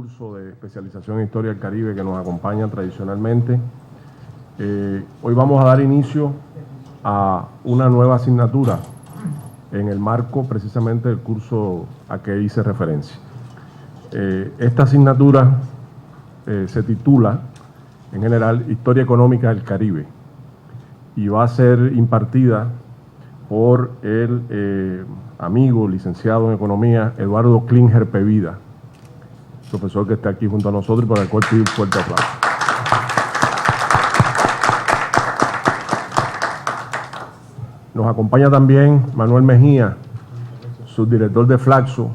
curso de especialización en Historia del Caribe que nos acompaña tradicionalmente. Hoy vamos a dar inicio a una nueva asignatura en el marco precisamente del curso a que hice referencia. Esta asignatura se titula, en general, Historia Económica del Caribe, y va a ser impartida por el amigo licenciado en Economía Eduardo Klinger Pevida, profesor que está aquí junto a nosotros y para el cual pido un fuerte aplauso. Nos acompaña también Manuel Mejía, subdirector de Flaxo,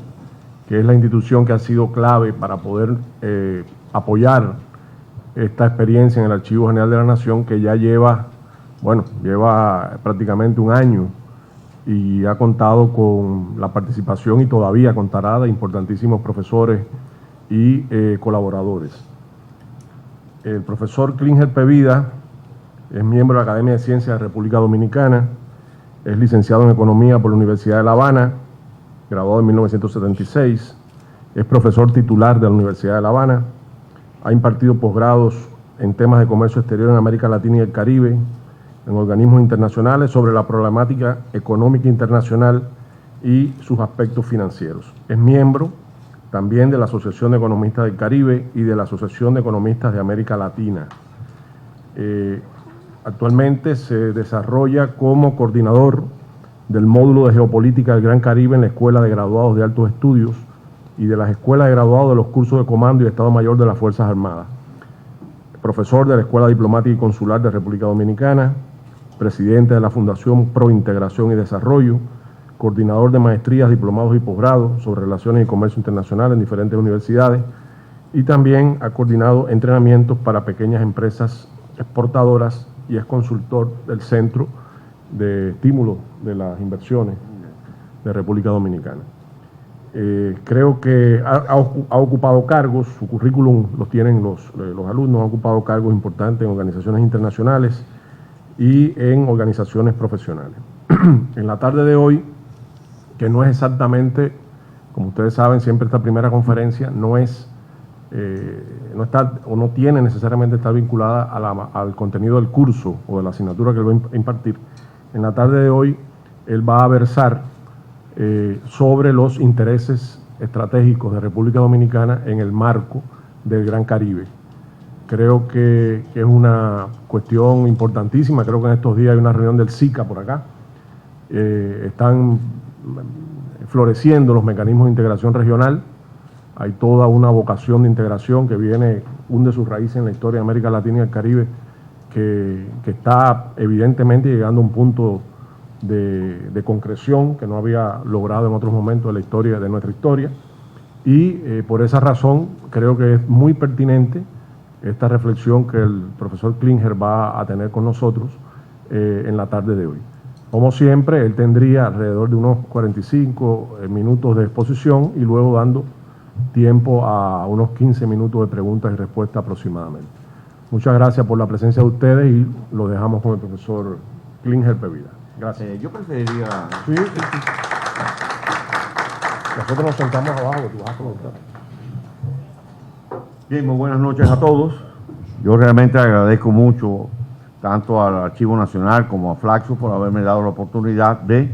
que es la institución que ha sido clave para poder apoyar esta experiencia en el Archivo General de la Nación, que ya lleva prácticamente un año y ha contado con la participación y todavía contará de importantísimos profesores y colaboradores. El profesor Klinger Pevida es miembro de la Academia de Ciencias de República Dominicana, es licenciado en Economía por la Universidad de La Habana, graduado en 1976, es profesor titular de la Universidad de La Habana, ha impartido posgrados en temas de comercio exterior en América Latina y el Caribe, en organismos internacionales sobre la problemática económica internacional y sus aspectos financieros. Es miembro también de la Asociación de Economistas del Caribe y de la Asociación de Economistas de América Latina. Actualmente se desarrolla como coordinador del módulo de Geopolítica del Gran Caribe en la Escuela de Graduados de Altos Estudios y de las Escuelas de Graduados de los Cursos de Comando y Estado Mayor de las Fuerzas Armadas. Profesor de la Escuela Diplomática y Consular de República Dominicana, presidente de la Fundación Pro Integración y Desarrollo, coordinador de maestrías, diplomados y posgrados sobre relaciones y comercio internacional en diferentes universidades, y también ha coordinado entrenamientos para pequeñas empresas exportadoras y es consultor del Centro de Estímulo de las Inversiones de República Dominicana. Creo que ha ocupado cargos, su currículum los tienen los alumnos, ha ocupado cargos importantes en organizaciones internacionales y en organizaciones profesionales. En la tarde de hoy, que no es exactamente, como ustedes saben, siempre esta primera conferencia no está o no tiene necesariamente estar vinculada al contenido del curso o de la asignatura que él va a impartir. En la tarde de hoy, él va a versar sobre los intereses estratégicos de República Dominicana en el marco del Gran Caribe. Creo que es una cuestión importantísima. Creo que en estos días hay una reunión del SICA por acá. Están floreciendo los mecanismos de integración regional. Hay toda una vocación de integración que hunde sus raíces en la historia de América Latina y el Caribe, que está evidentemente llegando a un punto de concreción que no había logrado en otros momentos de la historia, de nuestra historia. Y por esa razón creo que es muy pertinente esta reflexión que el profesor Klinger va a tener con nosotros en la tarde de hoy. Como siempre, él tendría alrededor de unos 45 minutos de exposición y luego dando tiempo a unos 15 minutos de preguntas y respuestas aproximadamente. Muchas gracias por la presencia de ustedes y lo dejamos con el profesor Klinger Pevida. Gracias. Yo preferiría... Sí. Nosotros nos sentamos abajo, tú vas a preguntar. Bien, muy buenas noches a todos. Yo realmente agradezco mucho tanto al Archivo Nacional como a Flaxo por haberme dado la oportunidad de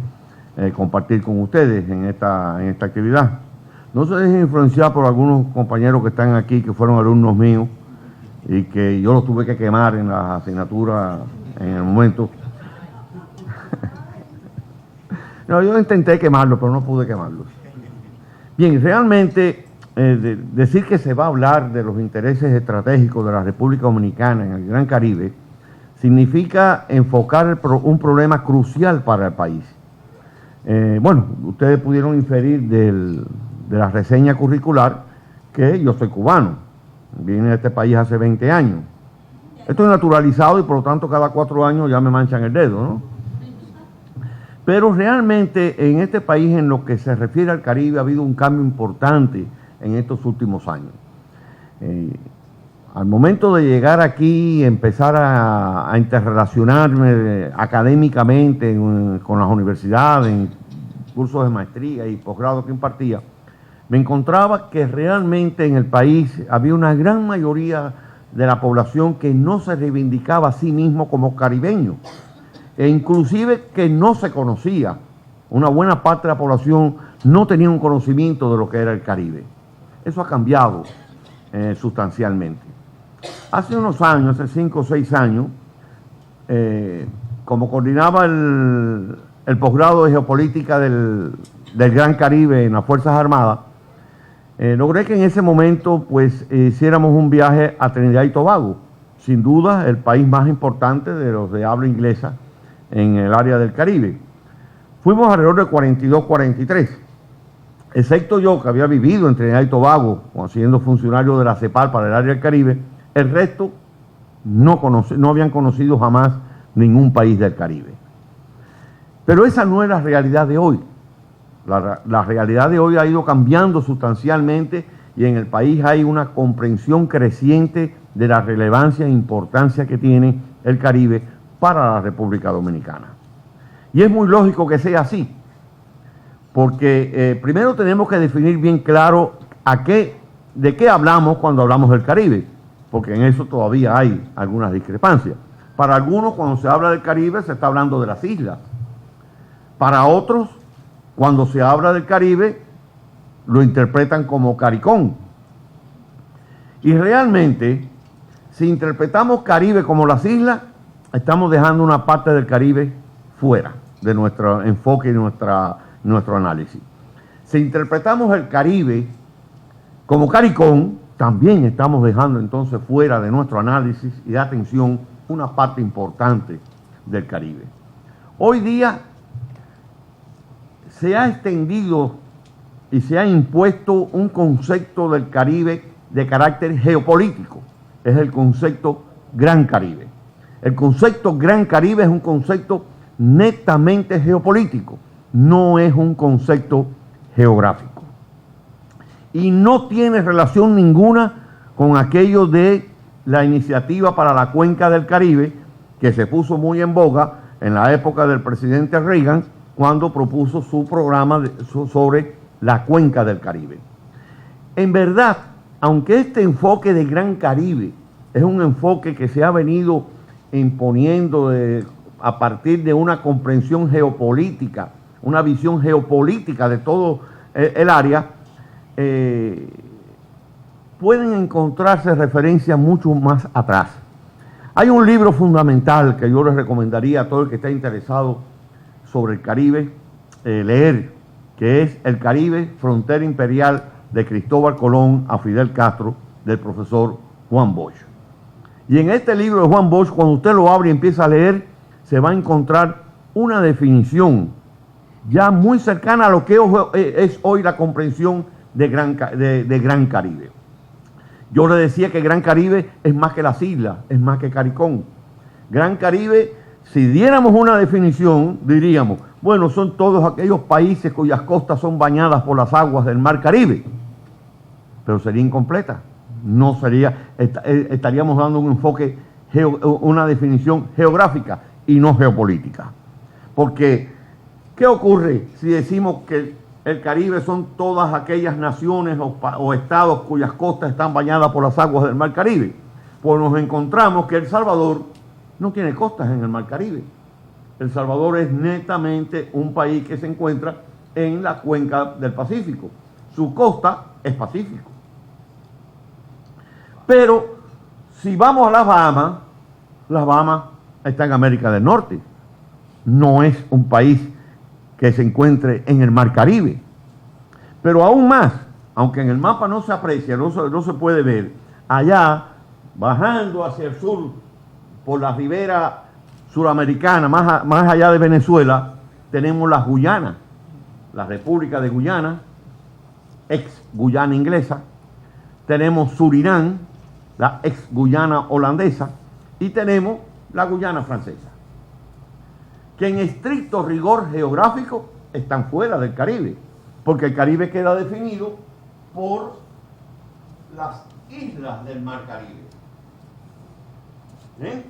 compartir con ustedes en esta actividad. No se dejen influenciar por algunos compañeros que están aquí, que fueron alumnos míos y que yo los tuve que quemar en la asignatura en el momento. No, yo intenté quemarlos, pero no pude quemarlos. Bien, realmente decir que se va a hablar de los intereses estratégicos de la República Dominicana en el Gran Caribe significa enfocar un problema crucial para el país. Bueno, ustedes pudieron inferir de la reseña curricular que yo soy cubano, vine a este país hace 20 años. Estoy naturalizado y por lo tanto cada 4 años ya me manchan el dedo, ¿no? Pero realmente en este país, en lo que se refiere al Caribe, ha habido un cambio importante en estos últimos años. Al momento de llegar aquí y empezar a interrelacionarme académicamente con las universidades, en cursos de maestría y posgrado que impartía, me encontraba que realmente en el país había una gran mayoría de la población que no se reivindicaba a sí mismo como caribeño, e inclusive que no se conocía. Una buena parte de la población no tenía un conocimiento de lo que era el Caribe. Eso ha cambiado sustancialmente. Hace unos años, hace 5 o 6 años, como coordinaba el posgrado de geopolítica del Gran Caribe en las Fuerzas Armadas, logré que en ese momento pues hiciéramos un viaje a Trinidad y Tobago, sin duda el país más importante de los de habla inglesa en el área del Caribe. Fuimos alrededor de 42, 43, excepto yo que había vivido en Trinidad y Tobago, siendo funcionario de la CEPAL para el área del Caribe. El resto no habían conocido jamás ningún país del Caribe. Pero esa no es la realidad de hoy. La realidad de hoy ha ido cambiando sustancialmente y en el país hay una comprensión creciente de la relevancia e importancia que tiene el Caribe para la República Dominicana. Y es muy lógico que sea así, porque primero tenemos que definir bien claro de qué hablamos cuando hablamos del Caribe, porque en eso todavía hay algunas discrepancias. Para algunos, cuando se habla del Caribe, se está hablando de las islas. Para otros, cuando se habla del Caribe, lo interpretan como CARICOM. Y realmente, si interpretamos Caribe como las islas, estamos dejando una parte del Caribe fuera de nuestro enfoque y nuestro análisis. Si interpretamos el Caribe como CARICOM, también estamos dejando entonces fuera de nuestro análisis y de atención una parte importante del Caribe. Hoy día se ha extendido y se ha impuesto un concepto del Caribe de carácter geopolítico. Es el concepto Gran Caribe. El concepto Gran Caribe es un concepto netamente geopolítico, no es un concepto geográfico. Y no tiene relación ninguna con aquello de la iniciativa para la cuenca del Caribe, que se puso muy en boga en la época del presidente Reagan, cuando propuso su programa sobre la cuenca del Caribe. En verdad, aunque este enfoque de Gran Caribe es un enfoque que se ha venido imponiendo a partir de una comprensión geopolítica, una visión geopolítica de todo el área, pueden encontrarse referencias mucho más atrás. Hay un libro fundamental que yo les recomendaría a todo el que esté interesado sobre el Caribe leer, que es El Caribe, Frontera Imperial, de Cristóbal Colón a Fidel Castro, del profesor Juan Bosch. Y en este libro de Juan Bosch, cuando usted lo abre y empieza a leer, se va a encontrar una definición ya muy cercana a lo que es hoy la comprensión de Gran Caribe. Yo le decía que Gran Caribe es más que las islas, es más que CARICOM. Gran Caribe, si diéramos una definición, diríamos, bueno, son todos aquellos países cuyas costas son bañadas por las aguas del Mar Caribe. Pero sería incompleta. No sería, estaríamos dando un enfoque, una definición geográfica y no geopolítica. Porque, ¿qué ocurre si decimos que el Caribe son todas aquellas naciones o estados cuyas costas están bañadas por las aguas del Mar Caribe? Pues nos encontramos que El Salvador no tiene costas en el Mar Caribe. El Salvador es netamente un país que se encuentra en la cuenca del Pacífico. Su costa es Pacífico. Pero si vamos a las Bahamas está en América del Norte. No es un país que se encuentre en el Mar Caribe. Pero aún más, aunque en el mapa no se aprecia, no se puede ver, allá, bajando hacia el sur, por la ribera suramericana, más allá de Venezuela, tenemos las Guyanas, la República de Guyana, ex Guyana inglesa, tenemos Surinam, la ex Guyana holandesa, y tenemos la Guyana francesa, que en estricto rigor geográfico están fuera del Caribe, porque el Caribe queda definido por las islas del Mar Caribe. ¿Bien?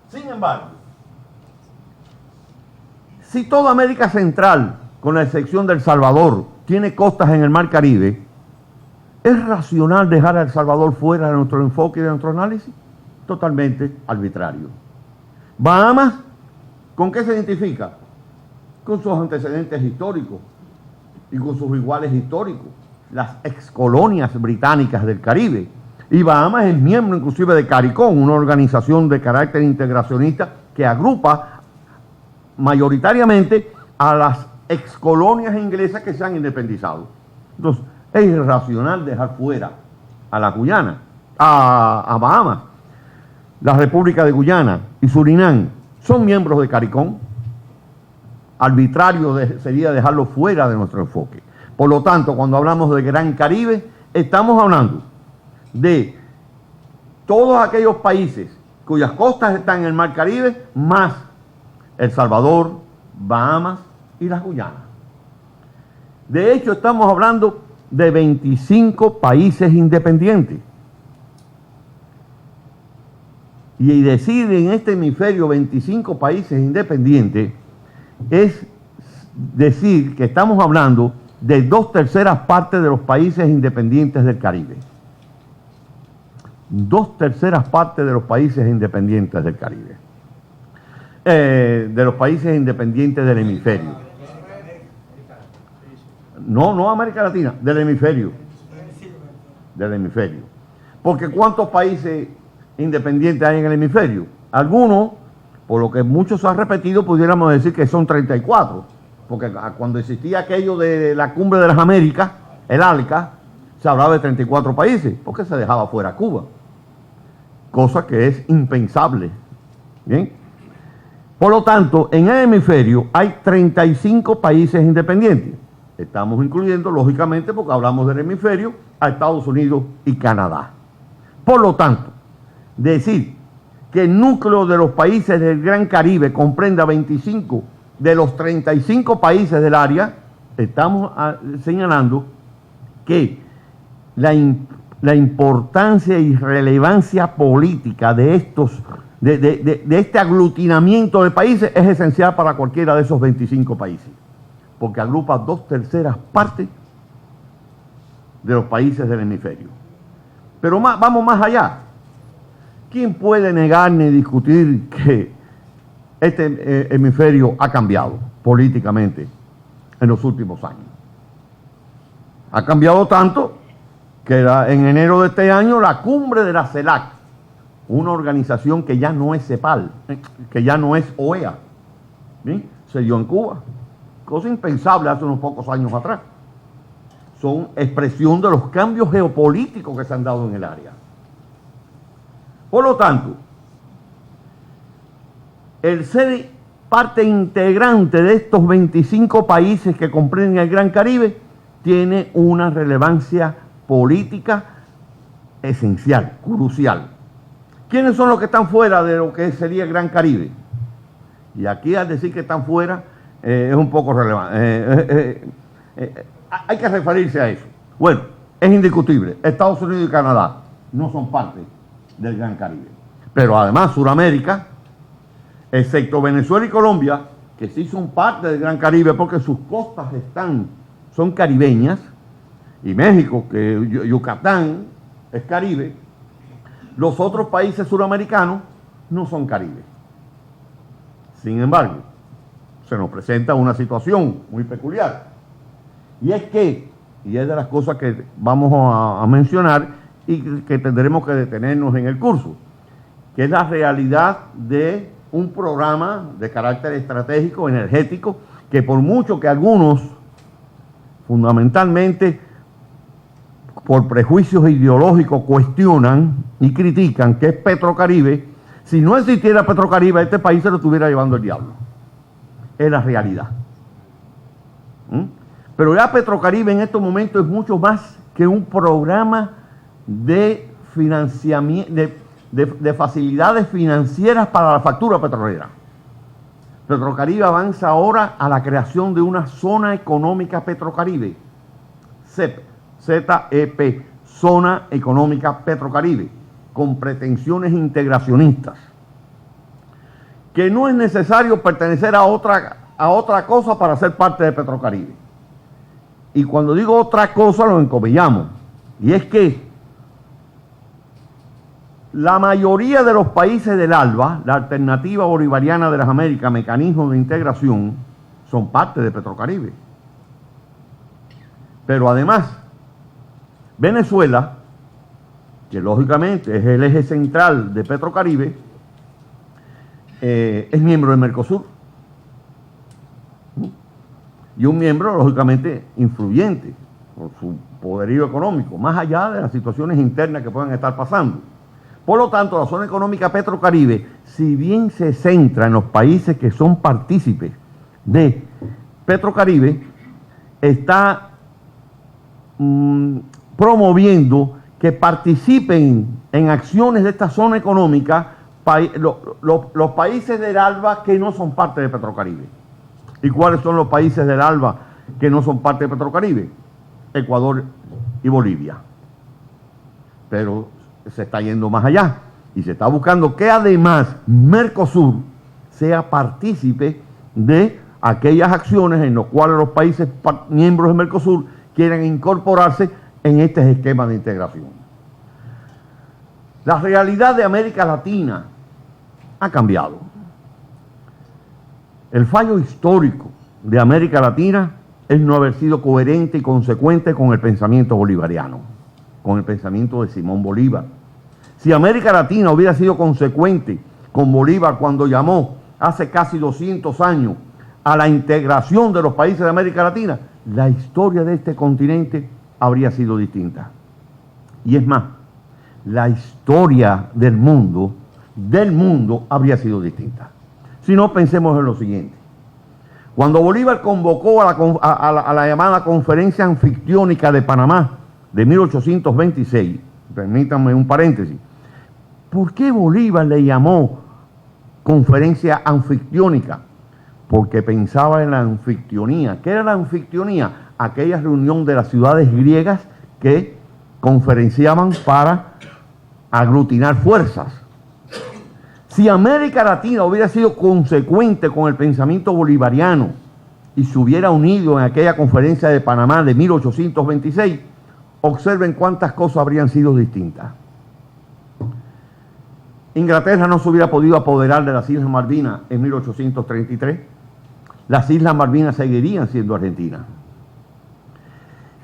Sin embargo, si toda América Central con la excepción de El Salvador, tiene costas en el Mar Caribe, ¿es racional dejar a El Salvador fuera de nuestro enfoque y de nuestro análisis? Totalmente arbitrario. Bahamas, ¿con qué se identifica? Con sus antecedentes históricos y con sus iguales históricos, las excolonias británicas del Caribe. Y Bahamas es miembro inclusive de CARICOM, una organización de carácter integracionista que agrupa mayoritariamente a las excolonias inglesas que se han independizado. Entonces, es irracional dejar fuera a la Guyana, a Bahamas. La República de Guyana y Surinam son miembros de CARICOM. Arbitrario sería dejarlo fuera de nuestro enfoque. Por lo tanto, cuando hablamos de Gran Caribe, estamos hablando de todos aquellos países cuyas costas están en el Mar Caribe, más El Salvador, Bahamas y las Guyanas. De hecho, estamos hablando de 25 países independientes. Y decir en este hemisferio 25 países independientes es decir que estamos hablando de 2/3 partes de los países independientes del Caribe. 2/3 partes de los países independientes del Caribe. De los países independientes del hemisferio. No América Latina, del hemisferio. Del hemisferio. Porque ¿cuántos países independientes hay en el hemisferio? Algunos, por lo que muchos han repetido, pudiéramos decir que son 34, porque cuando existía aquello de la Cumbre de las Américas, el ALCA, se hablaba de 34 países, porque se dejaba fuera Cuba, cosa que es impensable. ¿Bien? Por lo tanto, en el hemisferio hay 35 países independientes. Estamos incluyendo, lógicamente, porque hablamos del hemisferio, a Estados Unidos y Canadá. Por lo tanto, decir que el núcleo de los países del Gran Caribe comprenda 25 de los 35 países del área, estamos señalando que la importancia y relevancia política de este aglutinamiento de países es esencial para cualquiera de esos 25 países, porque agrupa 2/3 partes de los países del hemisferio. Pero vamos más allá. ¿Quién puede negar ni discutir que este hemisferio ha cambiado políticamente en los últimos años? Ha cambiado tanto que en enero de este año la cumbre de la CELAC, una organización que ya no es CEPAL, que ya no es OEA, ¿bien?, se dio en Cuba. Cosa impensable hace unos pocos años atrás. Son expresión de los cambios geopolíticos que se han dado en el área. Por lo tanto, el ser parte integrante de estos 25 países que comprenden el Gran Caribe tiene una relevancia política esencial, crucial. ¿Quiénes son los que están fuera de lo que sería el Gran Caribe? Y aquí al decir que están fuera es un poco relevante. Hay que referirse a eso. Bueno, es indiscutible. Estados Unidos y Canadá no son parte del Gran Caribe. Pero además Sudamérica, excepto Venezuela y Colombia, que sí son parte del Gran Caribe porque sus costas son caribeñas, y México, que Yucatán es Caribe, los otros países suramericanos no son Caribe. Sin embargo, se nos presenta una situación muy peculiar. Y es de las cosas que vamos a mencionar y que tendremos que detenernos en el curso, que es la realidad de un programa de carácter estratégico, energético, que por mucho que algunos, fundamentalmente por prejuicios ideológicos, cuestionan y critican, que es Petrocaribe, si no existiera Petrocaribe, este país se lo estuviera llevando el diablo. Es la realidad. Pero ya Petrocaribe en estos momentos es mucho más que un programa de financiamiento, de facilidades financieras para la factura petrolera. Petrocaribe avanza ahora a la creación de una zona económica Petrocaribe, ZEP, Zona Económica Petrocaribe, con pretensiones integracionistas, que no es necesario pertenecer a a otra cosa para ser parte de Petrocaribe. Y cuando digo otra cosa lo encomillamos. Y es que la mayoría de los países del ALBA, la Alternativa Bolivariana de las Américas, mecanismos de integración, son parte de Petrocaribe. Pero además, Venezuela, que lógicamente es el eje central de Petrocaribe, es miembro de Mercosur. Y un miembro, lógicamente, influyente por su poderío económico, más allá de las situaciones internas que puedan estar pasando. Por lo tanto, la zona económica Petrocaribe, si bien se centra en los países que son partícipes de Petrocaribe, está promoviendo que participen en acciones de esta zona económica los países del ALBA que no son parte de Petrocaribe. ¿Y cuáles son los países del ALBA que no son parte de Petrocaribe? Ecuador y Bolivia. Pero se está yendo más allá y se está buscando que además Mercosur sea partícipe de aquellas acciones en las cuales los países miembros de Mercosur quieren incorporarse en este esquema de integración. La realidad de América Latina ha cambiado. El fallo histórico de América Latina es no haber sido coherente y consecuente con el pensamiento bolivariano, con el pensamiento de Simón Bolívar. Si América Latina hubiera sido consecuente con Bolívar cuando llamó hace casi 200 años a la integración de los países de América Latina, la historia de este continente habría sido distinta. Y es más, la historia del mundo habría sido distinta. Si no, pensemos en lo siguiente. Cuando Bolívar convocó a la llamada Conferencia Anfictiónica de Panamá de 1826, permítanme un paréntesis, ¿por qué Bolívar le llamó Conferencia Anfictiónica? Porque pensaba en la anfictionía. ¿Qué era la anfictionía? Aquella reunión de las ciudades griegas que conferenciaban para aglutinar fuerzas. Si América Latina hubiera sido consecuente con el pensamiento bolivariano y se hubiera unido en aquella conferencia de Panamá de 1826, observen cuántas cosas habrían sido distintas. Inglaterra no se hubiera podido apoderar de las Islas Malvinas en 1833. Las Islas Malvinas seguirían siendo Argentina.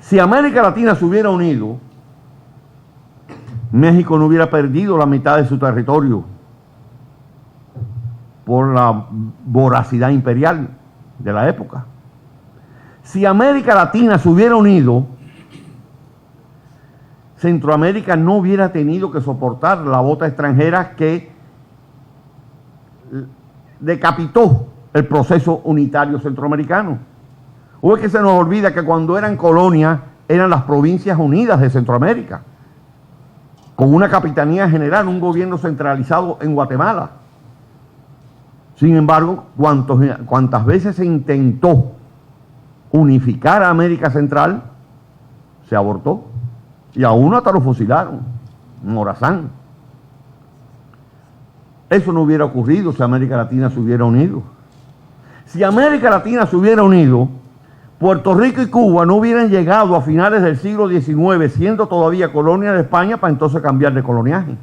Si América Latina se hubiera unido, México no hubiera perdido la mitad de su territorio por la voracidad imperial de la época. Si América Latina se hubiera unido, Centroamérica no hubiera tenido que soportar la bota extranjera que decapitó el proceso unitario centroamericano. O es que se nos olvida que cuando eran colonias eran las Provincias Unidas de Centroamérica, con una capitanía general, un gobierno centralizado en Guatemala. Sin embargo, cuantas veces se intentó unificar a América Central, se abortó. Y a uno hasta lo fusilaron, en Morazán. Eso no hubiera ocurrido si América Latina se hubiera unido. Si América Latina se hubiera unido, Puerto Rico y Cuba no hubieran llegado a finales del siglo XIX, siendo todavía colonia de España, para entonces cambiar de coloniaje.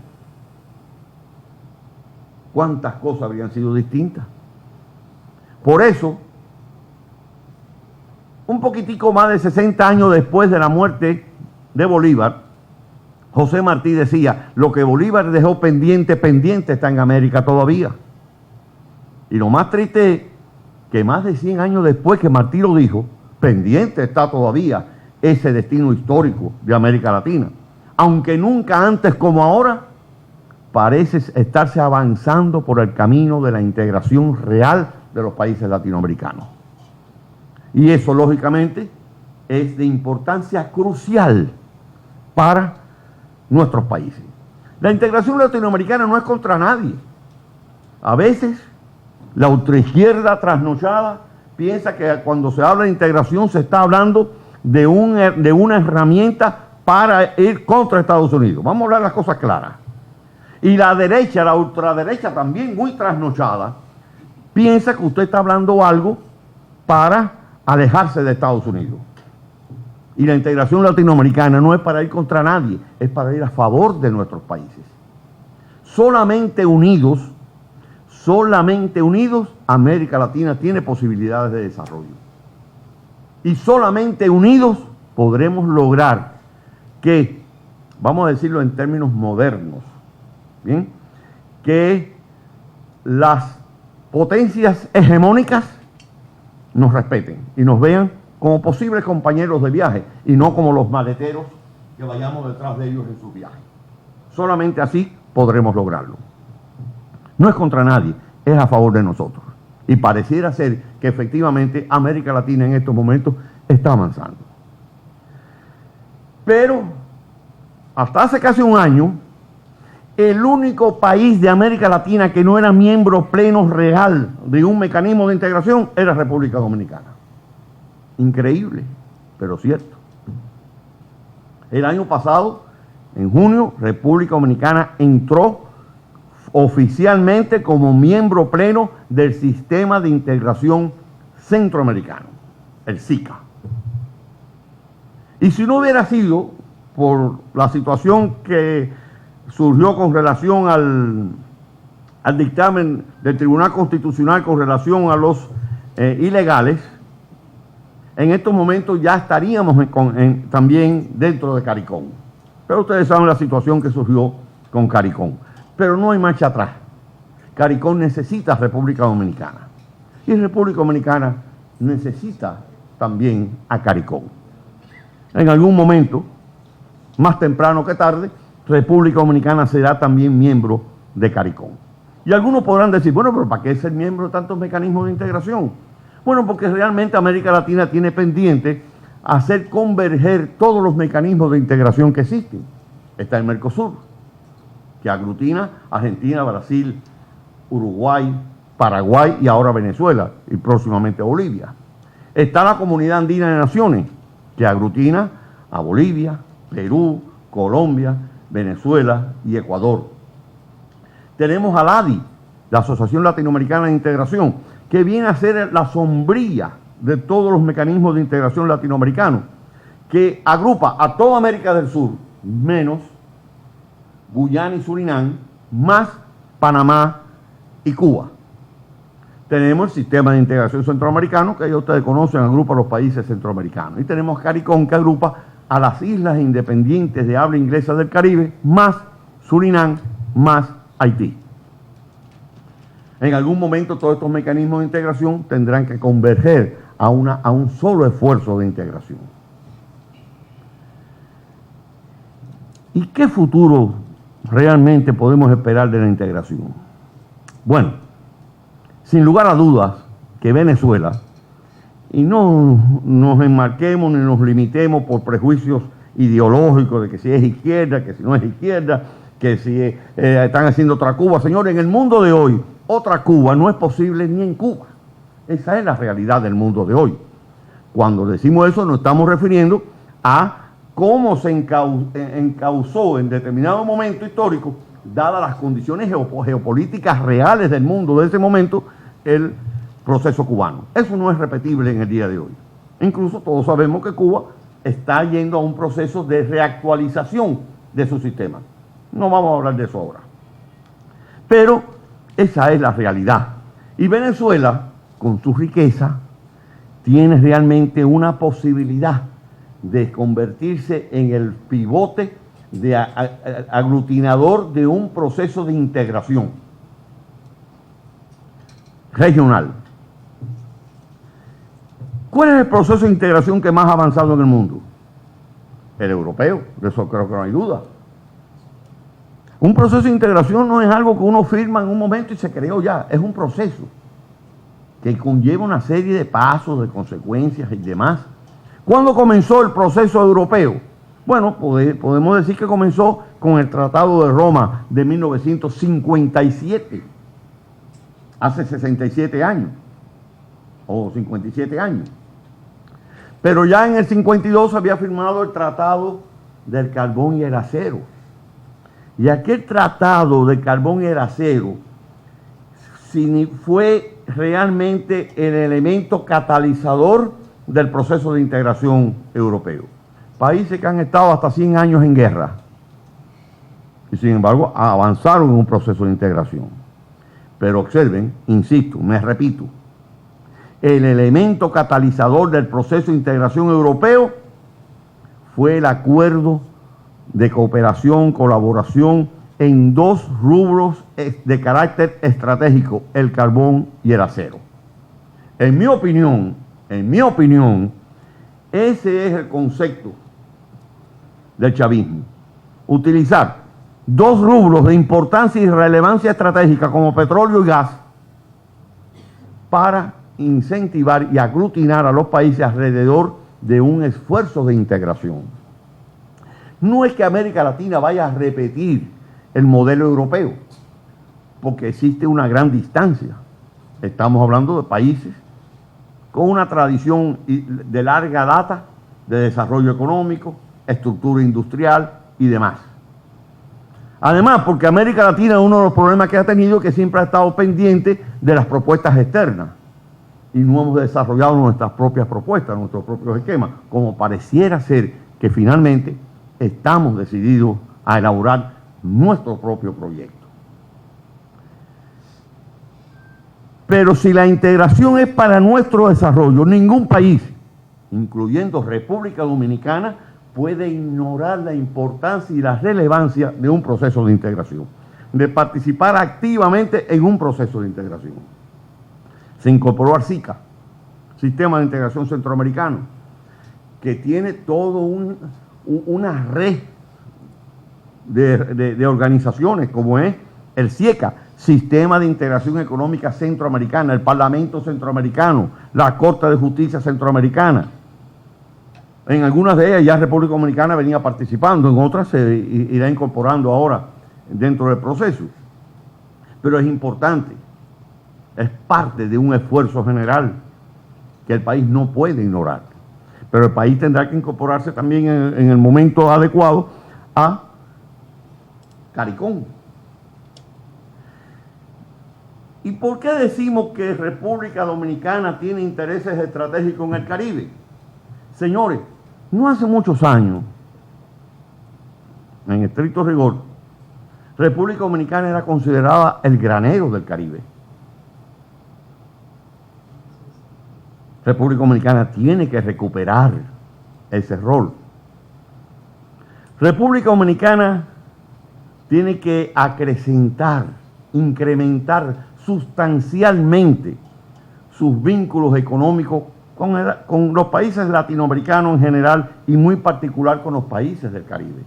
¿Cuántas cosas habrían sido distintas? Por eso, un poquitico más de 60 años después de la muerte de Bolívar, José Martí decía, lo que Bolívar dejó pendiente está en América todavía. Y lo más triste es que más de 100 años después que Martí lo dijo, pendiente está todavía ese destino histórico de América Latina. Aunque nunca antes como ahora, parece estarse avanzando por el camino de la integración real de los países latinoamericanos. Y eso, lógicamente, es de importancia crucial para nuestros países. La integración latinoamericana no es contra nadie. A veces la ultraizquierda trasnochada piensa que cuando se habla de integración se está hablando de una herramienta para ir contra Estados Unidos. Vamos a hablar las cosas claras. Y la derecha, la ultraderecha también muy trasnochada, piensa que usted está hablando algo para alejarse de Estados Unidos. Y la integración latinoamericana no es para ir contra nadie, es para ir a favor de nuestros países. Solamente unidos, América Latina tiene posibilidades de desarrollo. Y solamente unidos podremos lograr que, vamos a decirlo en términos modernos, ¿bien?, que las potencias hegemónicas nos respeten y nos vean como posibles compañeros de viaje y no como los maleteros que vayamos detrás de ellos en sus viajes. Solamente así podremos lograrlo. No es contra nadie, es a favor de nosotros. Y pareciera ser que efectivamente América Latina en estos momentos está avanzando. Pero hasta hace casi un año, el único país de América Latina que no era miembro pleno real de un mecanismo de integración era República Dominicana. Increíble, pero cierto. El año pasado, en junio, República Dominicana entró oficialmente como miembro pleno del Sistema de Integración Centroamericano, el SICA. Y si no hubiera sido por la situación que surgió con relación al dictamen del Tribunal Constitucional con relación a los ilegales, en estos momentos ya estaríamos también dentro de CARICOM. Pero ustedes saben la situación que surgió con CARICOM. Pero no hay marcha atrás. CARICOM necesita República Dominicana. Y República Dominicana necesita también a CARICOM. En algún momento, más temprano que tarde, República Dominicana será también miembro de CARICOM. Y algunos podrán decir, bueno, pero ¿para qué ser miembro de tantos mecanismos de integración? Bueno, porque realmente América Latina tiene pendiente hacer converger todos los mecanismos de integración que existen. Está el Mercosur, que aglutina Argentina, Brasil, Uruguay, Paraguay y ahora Venezuela y próximamente Bolivia. Está la Comunidad Andina de Naciones, que aglutina a Bolivia, Perú, Colombia, Venezuela y Ecuador. Tenemos a la ADI, la Asociación Latinoamericana de Integración, que viene a ser la sombría de todos los mecanismos de integración latinoamericanos, que agrupa a toda América del Sur, menos Guyana y Surinam, más Panamá y Cuba. Tenemos el Sistema de Integración Centroamericano, que ya ustedes conocen, agrupa a los países centroamericanos. Y tenemos CARICOM, que agrupa a las islas independientes de habla inglesa del Caribe, más Surinam, más Haití. En algún momento todos estos mecanismos de integración tendrán que converger a un solo esfuerzo de integración. ¿Y qué futuro realmente podemos esperar de la integración? Bueno, sin lugar a dudas que Venezuela, y no nos enmarquemos ni nos limitemos por prejuicios ideológicos de que si es izquierda, que si no es izquierda, que si están haciendo otra Cuba. Señores, en el mundo de hoy, otra Cuba no es posible ni en Cuba. Esa es la realidad del mundo de hoy. Cuando decimos eso nos estamos refiriendo a cómo se encauzó en determinado momento histórico, dadas las condiciones geopolíticas reales del mundo de ese momento, el proceso cubano. Eso no es repetible en el día de hoy. Incluso todos sabemos que Cuba está yendo a un proceso de reactualización de su sistema. No vamos a hablar de eso ahora. Pero esa es la realidad. Y Venezuela, con su riqueza, tiene realmente una posibilidad de convertirse en el pivote de aglutinador de un proceso de integración regional. ¿Cuál es el proceso de integración que más ha avanzado en el mundo? El europeo, de eso creo que no hay duda. Un proceso de integración no es algo que uno firma en un momento y se creó ya, es un proceso que conlleva una serie de pasos, de consecuencias y demás. ¿Cuándo comenzó el proceso europeo? Bueno, podemos decir que comenzó con el Tratado de Roma de 1957, hace 67 años, o 57 años. Pero ya en el 52 se había firmado el Tratado del Carbón y el Acero. Y aquel Tratado del Carbón y el Acero fue realmente el elemento catalizador del proceso de integración europeo. Países que han estado hasta 100 años en guerra y sin embargo avanzaron en un proceso de integración. Pero observen, insisto, me repito, el elemento catalizador del proceso de integración europeo fue el acuerdo de cooperación, colaboración en dos rubros de carácter estratégico, el carbón y el acero. En mi opinión, ese es el concepto del chavismo. Utilizar dos rubros de importancia y relevancia estratégica como petróleo y gas para incentivar y aglutinar a los países alrededor de un esfuerzo de integración. No es que América Latina vaya a repetir el modelo europeo, porque existe una gran distancia. Estamos hablando de países con una tradición de larga data de desarrollo económico, estructura industrial y demás. Además, porque América Latina, uno de los problemas que ha tenido es que siempre ha estado pendiente de las propuestas externas y no hemos desarrollado nuestras propias propuestas, nuestros propios esquemas, como pareciera ser que finalmente estamos decididos a elaborar nuestro propio proyecto. Pero si la integración es para nuestro desarrollo, ningún país, incluyendo República Dominicana, puede ignorar la importancia y la relevancia de un proceso de integración, de participar activamente en un proceso de integración. Se incorporó al SICA, Sistema de Integración Centroamericano, que tiene todo una red de organizaciones, como es el CIECA, Sistema de Integración Económica Centroamericana, el Parlamento Centroamericano, la Corte de Justicia Centroamericana. En algunas de ellas ya República Dominicana venía participando, en otras se irá incorporando ahora dentro del proceso. Pero es importante, es parte de un esfuerzo general que el país no puede ignorar. Pero el país tendrá que incorporarse también en el momento adecuado a CARICOM. ¿Y por qué decimos que República Dominicana tiene intereses estratégicos en el Caribe? Señores, no hace muchos años, en estricto rigor, República Dominicana era considerada el granero del Caribe. República Dominicana tiene que recuperar ese rol. República Dominicana tiene que acrecentar, incrementar sustancialmente sus vínculos económicos con los países latinoamericanos en general y muy particular con los países del Caribe.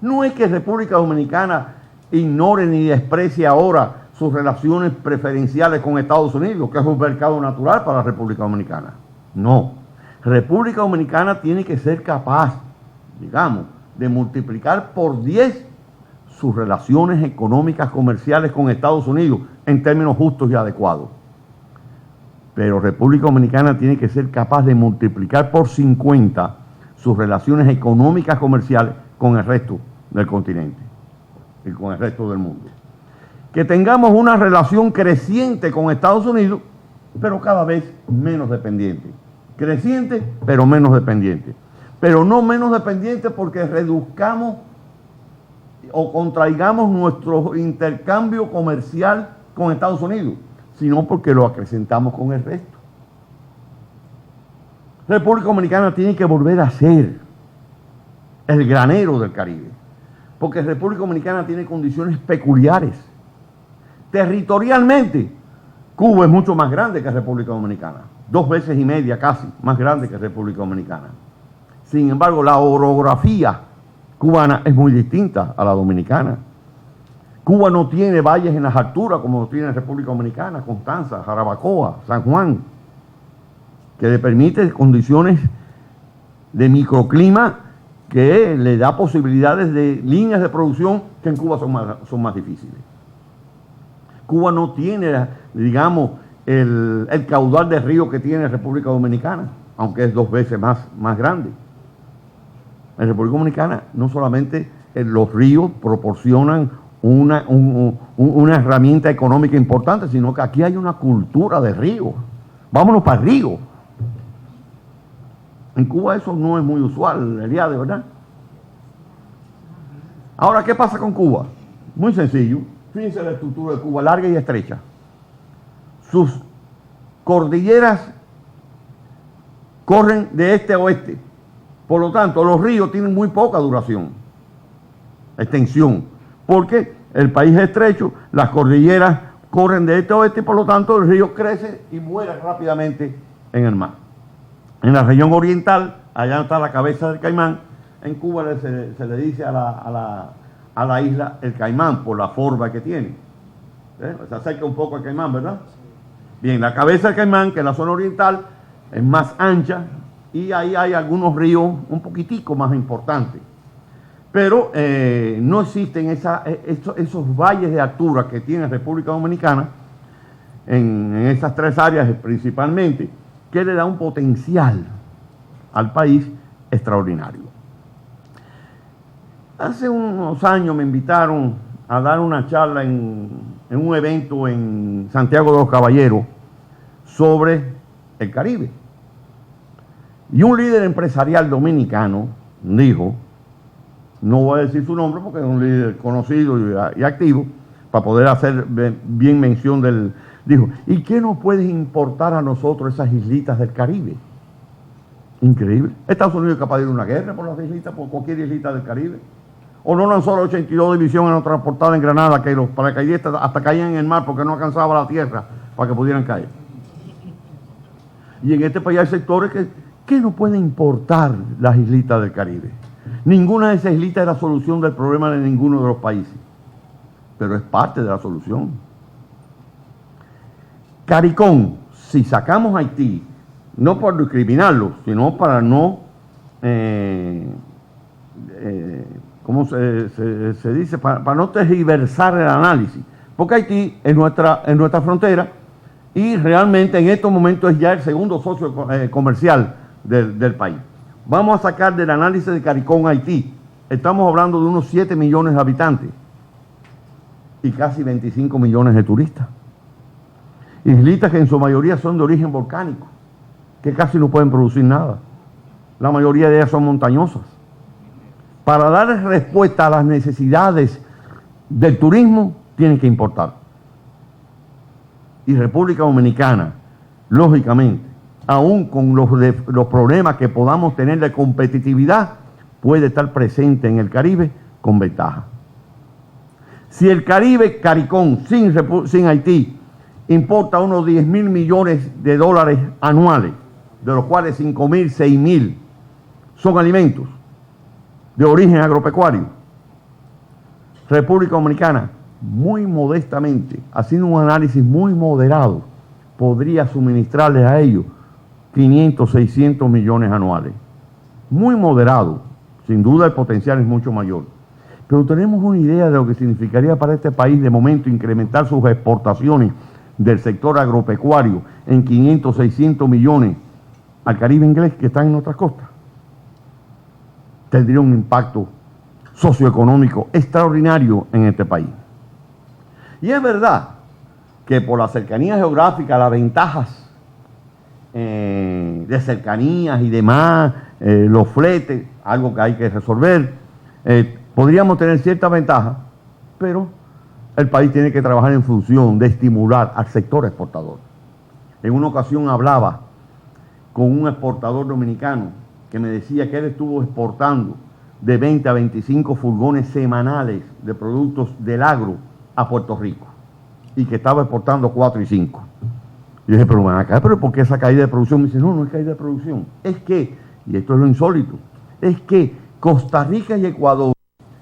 No es que República Dominicana ignore ni desprecie ahora sus relaciones preferenciales con Estados Unidos, que es un mercado natural para la República Dominicana. No. República Dominicana tiene que ser capaz, digamos, de multiplicar por 10 sus relaciones económicas comerciales con Estados Unidos en términos justos y adecuados. Pero República Dominicana tiene que ser capaz de multiplicar por 50 sus relaciones económicas comerciales con el resto del continente y con el resto del mundo. Que tengamos una relación creciente con Estados Unidos, pero cada vez menos dependiente. Creciente, pero menos dependiente. Pero no menos dependiente porque reduzcamos o contraigamos nuestro intercambio comercial con Estados Unidos, sino porque lo acrecentamos con el resto. República Dominicana tiene que volver a ser el granero del Caribe, porque República Dominicana tiene condiciones peculiares. Territorialmente, Cuba es mucho más grande que República Dominicana, 2 veces y media casi más grande que República Dominicana. Sin embargo, la orografía cubana es muy distinta a la dominicana. Cuba no tiene valles en las alturas como lo tiene República Dominicana, Constanza, Jarabacoa, San Juan, que le permite condiciones de microclima que le da posibilidades de líneas de producción que en Cuba son más difíciles. Cuba no tiene, digamos, el caudal de río que tiene República Dominicana, aunque es 2 veces más grande. En República Dominicana no solamente los ríos proporcionan una herramienta económica importante, sino que aquí hay una cultura de río. Vámonos para el río. En Cuba eso no es muy usual, Eliade, ¿verdad? Ahora, ¿qué pasa con Cuba? Muy sencillo. Fíjense la estructura de Cuba, larga y estrecha. Sus cordilleras corren de este a oeste. Por lo tanto, los ríos tienen muy poca duración, extensión, porque el país es estrecho, las cordilleras corren de este a oeste y por lo tanto el río crece y muere rápidamente en el mar. En la región oriental, allá está la cabeza del Caimán. En Cuba se le dice a la isla el Caimán por la forma que tiene. Se acerca un poco al Caimán, ¿verdad? Bien, la cabeza del Caimán, que en la zona oriental es más ancha y ahí hay algunos ríos un poquitico más importantes. Pero no existen esos valles de altura que tiene República Dominicana en esas tres áreas principalmente, que le da un potencial al país extraordinario. Hace unos años me invitaron a dar una charla en un evento en Santiago de los Caballeros sobre el Caribe. Y un líder empresarial dominicano dijo, no voy a decir su nombre porque es un líder conocido y activo, para poder hacer bien mención del... Dijo, ¿y qué nos puede importar a nosotros esas islitas del Caribe? Increíble. Estados Unidos es capaz de ir a una guerra por las islitas, por cualquier islita del Caribe. O no lanzó la 82 División transportada en Granada, que los paracaidistas hasta caían en el mar porque no alcanzaba la tierra para que pudieran caer. Y en este país hay sectores que no pueden importar las islitas del Caribe. Ninguna de esas islitas es la solución del problema de ninguno de los países, pero es parte de la solución. CARICOM, si sacamos a Haití, no por discriminarlo, sino para no, ¿cómo se dice? Para no tergiversar el análisis, porque Haití es nuestra frontera y realmente en estos momentos es ya el segundo socio comercial del país. Vamos a sacar del análisis de CARICOM a Haití. Estamos hablando de unos 7 millones de habitantes y casi 25 millones de turistas. Islitas que en su mayoría son de origen volcánico, que casi no pueden producir nada. La mayoría de ellas son montañosas. Para dar respuesta a las necesidades del turismo, tienen que importar. Y República Dominicana, lógicamente, aún con los problemas que podamos tener de competitividad, puede estar presente en el Caribe con ventaja. Si el Caribe, CARICOM, sin Haití, importa unos 10.000 millones de dólares anuales, de los cuales 5.000, 6.000 son alimentos de origen agropecuario, República Dominicana, muy modestamente, haciendo un análisis muy moderado, podría suministrarles a ellos 500, 600 millones anuales. Muy moderado, sin duda el potencial es mucho mayor. Pero tenemos una idea de lo que significaría para este país de momento incrementar sus exportaciones del sector agropecuario en 500, 600 millones al Caribe inglés que están en otras costas. Tendría un impacto socioeconómico extraordinario en este país. Y es verdad que por la cercanía geográfica, las ventajas de cercanías y demás, los fletes, algo que hay que resolver, podríamos tener ciertas ventajas, pero el país tiene que trabajar en función de estimular al sector exportador. En una ocasión hablaba con un exportador dominicano que me decía que él estuvo exportando de 20 a 25 furgones semanales de productos del agro a Puerto Rico y que estaba exportando 4 y 5. Y dije, pero ven acá, ¿pero por qué esa caída de producción? Me dice, no es caída de producción. Es que, y esto es lo insólito, es que Costa Rica y Ecuador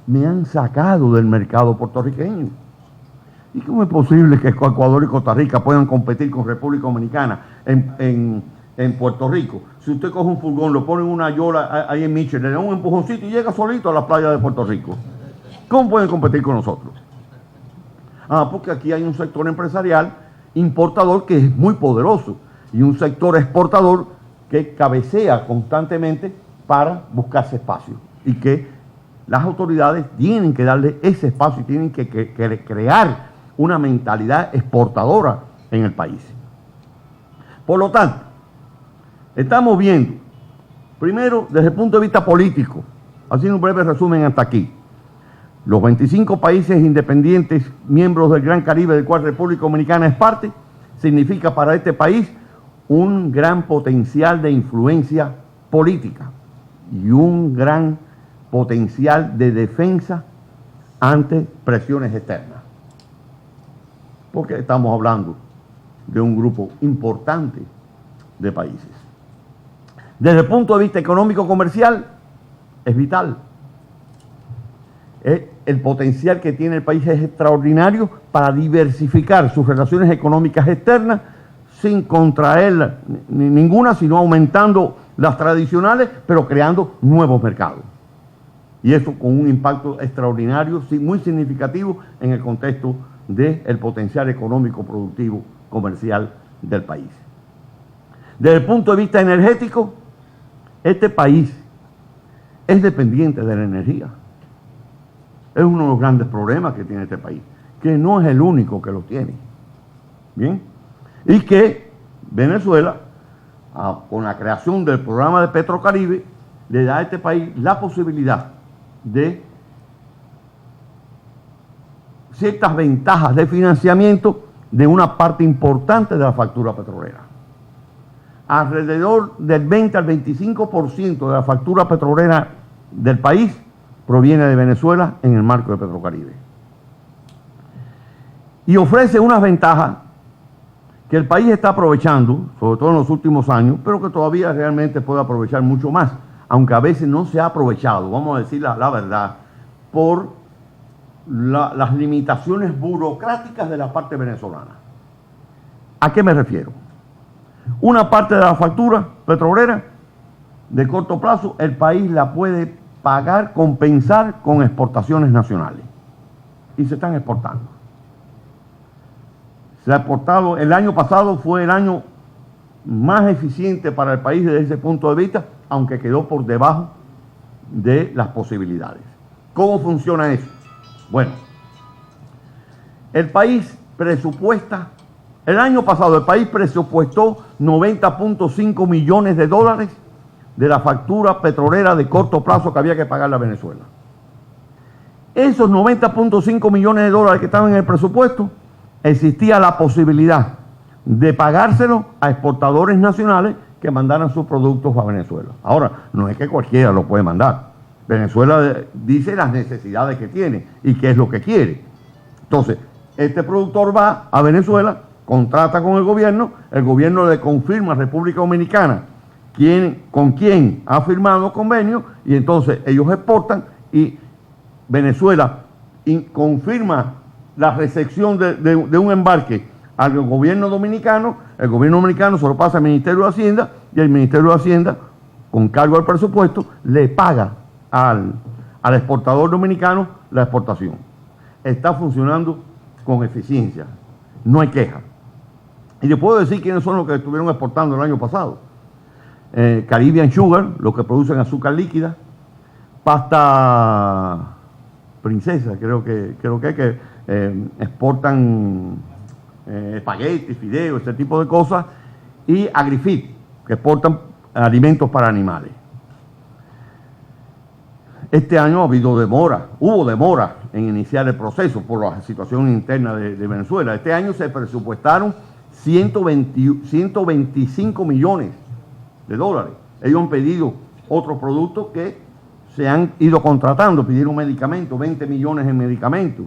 me han sacado del mercado puertorriqueño. ¿Y cómo es posible que Ecuador y Costa Rica puedan competir con República Dominicana en Puerto Rico? Si usted coge un furgón, lo pone en una yola ahí en Michel, le da un empujoncito y llega solito a la playa de Puerto Rico. ¿Cómo pueden competir con nosotros? Porque aquí hay un sector empresarial importador que es muy poderoso y un sector exportador que cabecea constantemente para buscarse espacio y que las autoridades tienen que darle ese espacio y tienen que crear una mentalidad exportadora en el país. Por lo tanto, estamos viendo, primero, desde el punto de vista político, haciendo un breve resumen hasta aquí, los 25 países independientes, miembros del Gran Caribe, del cual República Dominicana es parte, significa para este país un gran potencial de influencia política y un gran potencial de defensa ante presiones externas. Porque estamos hablando de un grupo importante de países. Desde el punto de vista económico-comercial, es vital. El potencial que tiene el país es extraordinario para diversificar sus relaciones económicas externas sin contraer ninguna, sino aumentando las tradicionales, pero creando nuevos mercados. Y eso con un impacto extraordinario, muy significativo en el contexto del potencial económico, productivo, comercial del país. Desde el punto de vista energético, este país es dependiente de la energía. Es uno de los grandes problemas que tiene este país, que no es el único que lo tiene. ¿Bien? Y que Venezuela, con la creación del programa de Petrocaribe, le da a este país la posibilidad de ciertas ventajas de financiamiento de una parte importante de la factura petrolera. Alrededor del 20 al 25% de la factura petrolera del país proviene de Venezuela en el marco de Petrocaribe. Y ofrece unas ventajas que el país está aprovechando, sobre todo en los últimos años, pero que todavía realmente puede aprovechar mucho más, aunque a veces no se ha aprovechado, vamos a decir la verdad, por las limitaciones burocráticas de la parte venezolana. ¿A qué me refiero? Una parte de la factura petrolera de corto plazo, el país la puede pagar, compensar con exportaciones nacionales. Y se están exportando. Se ha exportado, el año pasado fue el año más eficiente para el país desde ese punto de vista, aunque quedó por debajo de las posibilidades. ¿Cómo funciona eso? Bueno, el país presupuesta, el año pasado el país presupuestó 90.5 millones de dólares de la factura petrolera de corto plazo que había que pagarle a Venezuela. Esos 90.5 millones de dólares que estaban en el presupuesto, existía la posibilidad de pagárselo a exportadores nacionales que mandaran sus productos a Venezuela. Ahora, no es que cualquiera lo puede mandar. Venezuela dice las necesidades que tiene y qué es lo que quiere. Entonces, este productor va a Venezuela, contrata con el gobierno le confirma a República Dominicana con quién ha firmado convenio y entonces ellos exportan y Venezuela confirma la recepción de un embarque al gobierno dominicano, el gobierno dominicano se lo pasa al Ministerio de Hacienda y el Ministerio de Hacienda, con cargo al presupuesto, le paga al exportador dominicano la exportación. Está funcionando con eficiencia, no hay queja. Y le puedo decir quiénes son los que estuvieron exportando el año pasado. Caribbean Sugar, los que producen azúcar líquida, Pasta Princesa, creo que exportan espaguetis, fideos, este tipo de cosas, y Agrifit, que exportan alimentos para animales. Este año hubo demora en iniciar el proceso por la situación interna de Venezuela. Este año se presupuestaron 125 millones de dólares. Ellos han pedido otros productos que se han ido contratando, pidieron medicamentos, 20 millones en medicamentos.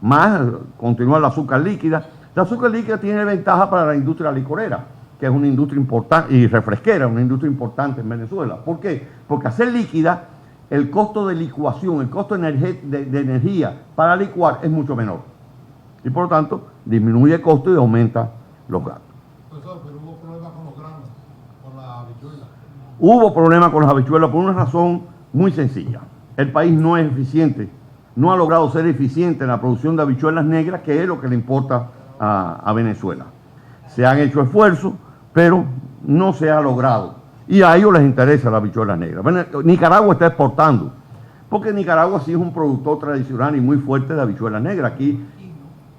Más continúa el azúcar líquida. La azúcar líquida tiene ventaja para la industria licorera, que es una industria importante, y refresquera, una industria importante en Venezuela. ¿Por qué? Porque hacer líquida, el costo de licuación, el costo de energía para licuar es mucho menor. Y por lo tanto, disminuye el costo y aumenta los gastos. Profesor, pero hubo problemas con los granos, con la habichuela. Hubo problemas con las habichuelas por una razón muy sencilla. El país no es eficiente, no ha logrado ser eficiente en la producción de habichuelas negras, que es lo que le importa a Venezuela. Se han hecho esfuerzos, pero no se ha logrado. Y a ellos les interesa la habichuela negra. Bueno, Nicaragua está exportando, porque Nicaragua sí es un productor tradicional y muy fuerte de habichuela negra. Aquí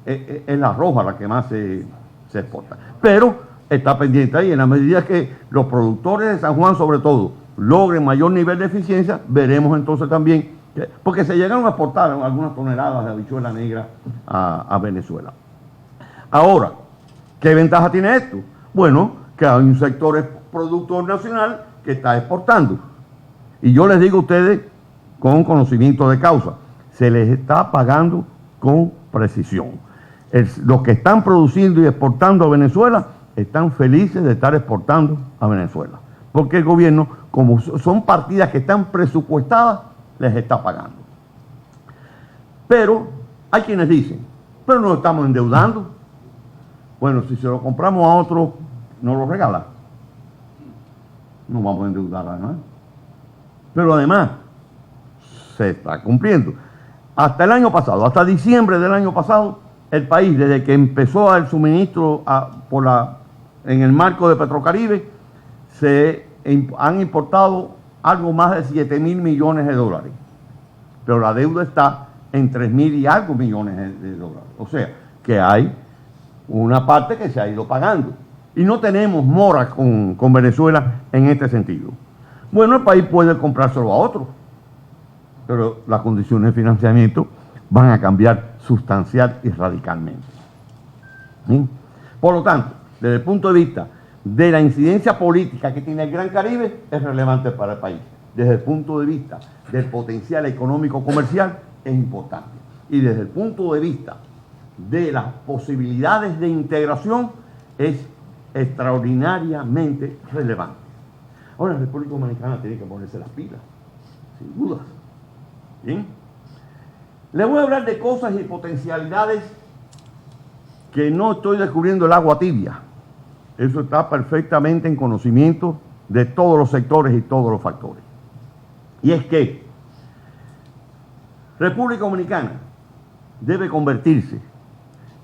es la roja la que más se exporta. Pero está pendiente ahí, en la medida que los productores de San Juan, sobre todo, logren mayor nivel de eficiencia, veremos entonces también, porque se llegaron a exportar algunas toneladas de habichuela negra a Venezuela. Ahora, ¿qué ventaja tiene esto? Bueno, que hay un sector productor nacional que está exportando. Y yo les digo a ustedes, con conocimiento de causa, se les está pagando con precisión. Los que están produciendo y exportando a Venezuela están felices de estar exportando a Venezuela, porque el gobierno, como son partidas que están presupuestadas, les está pagando. Pero hay quienes dicen, pero nos estamos endeudando. Bueno, si se lo compramos a otro, nos lo regalan. No vamos a endeudar además. Pero además, se está cumpliendo. Hasta el año pasado, hasta diciembre del año pasado, el país, desde que empezó el suministro en el marco de Petrocaribe, se han importado algo más de 7.000 millones de dólares. Pero la deuda está en 3.000 y algo millones de dólares. O sea, que hay una parte que se ha ido pagando. Y no tenemos mora con Venezuela en este sentido. Bueno, el país puede comprárselo a otro, pero las condiciones de financiamiento van a cambiar sustancial y radicalmente. ¿Sí? Por lo tanto, desde el punto de vista de la incidencia política que tiene el Gran Caribe, es relevante para el país. Desde el punto de vista del potencial económico comercial, es importante. Y desde el punto de vista de las posibilidades de integración, es extraordinariamente relevante. Ahora, la República Dominicana tiene que ponerse las pilas, sin dudas. ¿Bien? Les voy a hablar de cosas y potencialidades que no estoy descubriendo el agua tibia. Eso está perfectamente en conocimiento de todos los sectores y todos los factores. Y es que República Dominicana debe convertirse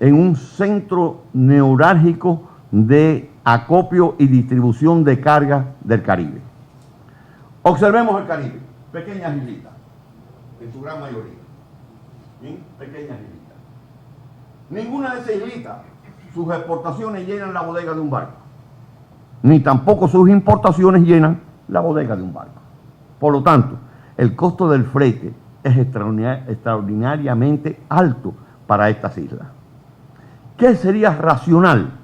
en un centro neurálgico de acopio y distribución de carga del Caribe. Observemos el Caribe, pequeñas islitas, en su gran mayoría. ¿Bien? Pequeñas islitas. Ninguna de esas islitas, sus exportaciones llenan la bodega de un barco, ni tampoco sus importaciones llenan la bodega de un barco. Por lo tanto, el costo del flete es extraordinariamente alto para estas islas. ¿Qué sería racional?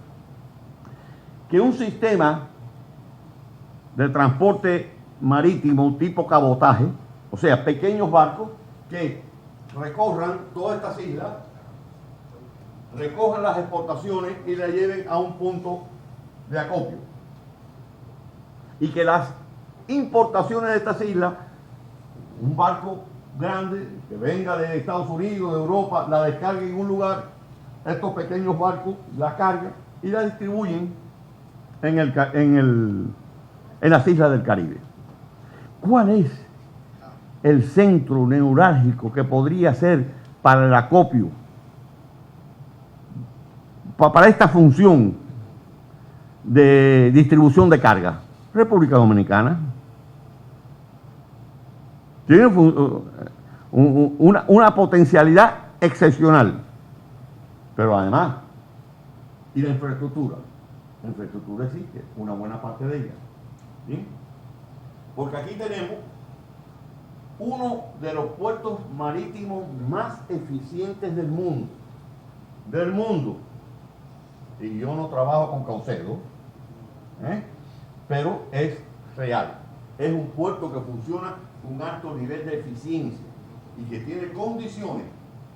Que un sistema de transporte marítimo tipo cabotaje, o sea, pequeños barcos que recorran todas estas islas, recojan las exportaciones y las lleven a un punto de acopio. Y que las importaciones de estas islas, un barco grande que venga de Estados Unidos, de Europa, la descargue en un lugar, estos pequeños barcos la cargan y la distribuyen en las islas del Caribe. ¿Cuál es el centro neurálgico que podría ser para el acopio, para esta función de distribución de carga? República Dominicana. Tiene una potencialidad excepcional, pero además, ¿y la infraestructura? La infraestructura existe, una buena parte de ella. ¿Sí? Porque aquí tenemos uno de los puertos marítimos más eficientes del mundo. Y yo no trabajo con Caucedo, pero es real. Es un puerto que funciona con un alto nivel de eficiencia y que tiene condiciones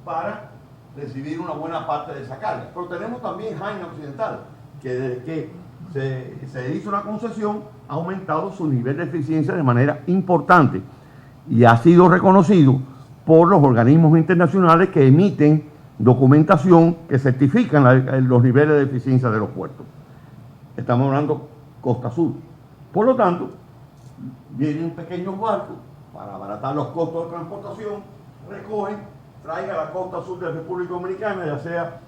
para recibir una buena parte de esa carga. Pero tenemos también Jaina Occidental, que desde que se hizo una concesión ha aumentado su nivel de eficiencia de manera importante y ha sido reconocido por los organismos internacionales que emiten documentación que certifican los niveles de eficiencia de los puertos. Estamos hablando Costa Sur. Por lo tanto, vienen pequeños barcos para abaratar los costos de transportación, recogen, traigan a la costa sur de la República Dominicana, ya sea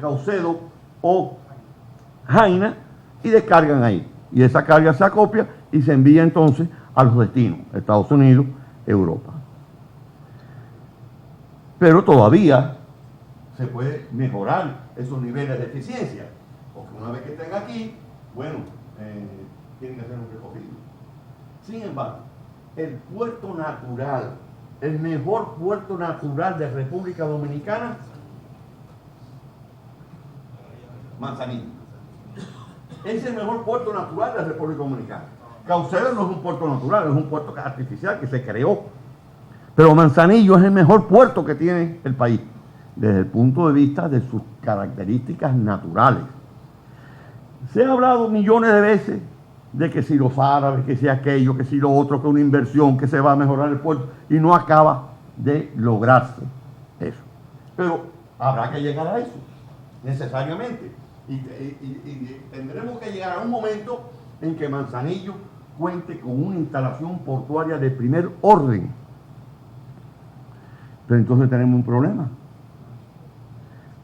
Caucedo o Jaina, y descargan ahí. y esa carga se acopia y se envía entonces a los destinos, Estados Unidos, Europa. Pero todavía se puede mejorar esos niveles de eficiencia, porque una vez que estén aquí, bueno, tienen que hacer un recogido. Sin embargo, el puerto natural, el mejor puerto natural de República Dominicana, Manzanillo. Es el mejor puerto natural de la República Dominicana. Caucedo no es un puerto natural, es un puerto artificial que se creó. Pero Manzanillo es el mejor puerto que tiene el país, desde el punto de vista de sus características naturales. Se ha hablado millones de veces de que si los árabes, que si aquello, que si lo otro, que una inversión, que se va a mejorar el puerto, y no acaba de lograrse eso. Pero habrá que llegar a eso, necesariamente. Y tendremos que llegar a un momento en que Manzanillo cuente con una instalación portuaria de primer orden. Pero entonces tenemos un problema.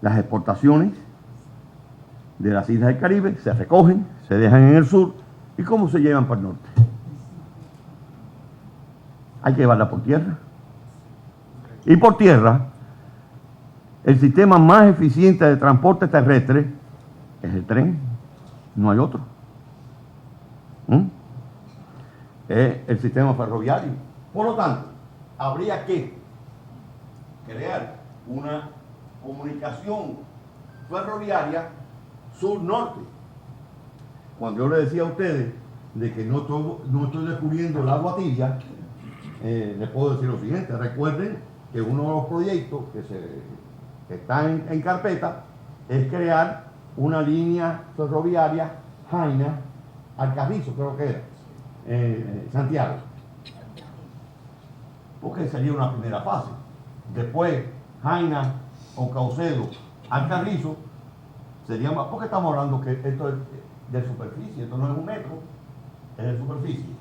Las exportaciones de las islas del Caribe se recogen, se dejan en el sur, ¿y cómo se llevan para el norte? Hay que llevarla por tierra. Y por tierra, el sistema más eficiente de transporte terrestre es el tren, no hay otro. Es el sistema ferroviario. Por lo tanto, habría que crear una comunicación ferroviaria sur-norte. Cuando yo le decía a ustedes de que no estoy descubriendo el agua tibia, les puedo decir lo siguiente: recuerden que uno de los proyectos que está en carpeta es crear una línea ferroviaria Jaina Alcarrizo, creo que era, Santiago, porque sería una primera fase. Después Jaina o Caucedo Alcarrizo sería más, porque estamos hablando que esto es de superficie, esto no es un metro, es de superficie.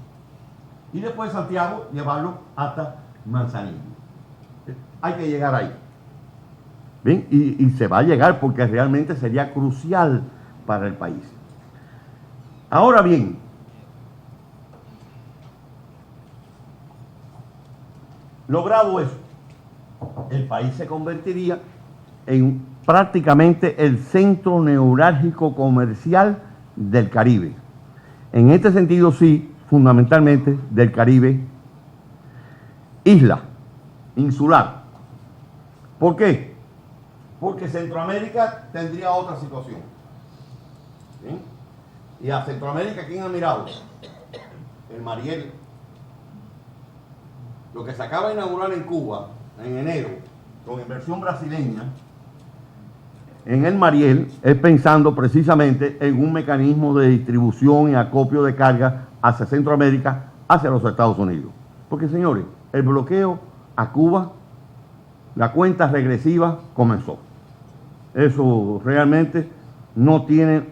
Y después Santiago llevarlo hasta Manzanillo. Hay que llegar ahí. ¿Bien? Y se va a llegar porque realmente sería crucial para el país. Ahora bien, logrado eso, el país se convertiría en prácticamente el centro neurálgico comercial del Caribe. En este sentido, sí, fundamentalmente del Caribe, isla, insular. ¿Por qué? Porque Centroamérica tendría otra situación. ¿Sí? Y a Centroamérica, ¿quién ha mirado? El Mariel. Lo que se acaba de inaugurar en Cuba, en enero, con inversión brasileña, en el Mariel, es pensando precisamente en un mecanismo de distribución y acopio de carga hacia Centroamérica, hacia los Estados Unidos. Porque, señores, el bloqueo a Cuba, la cuenta regresiva comenzó. Eso realmente no tiene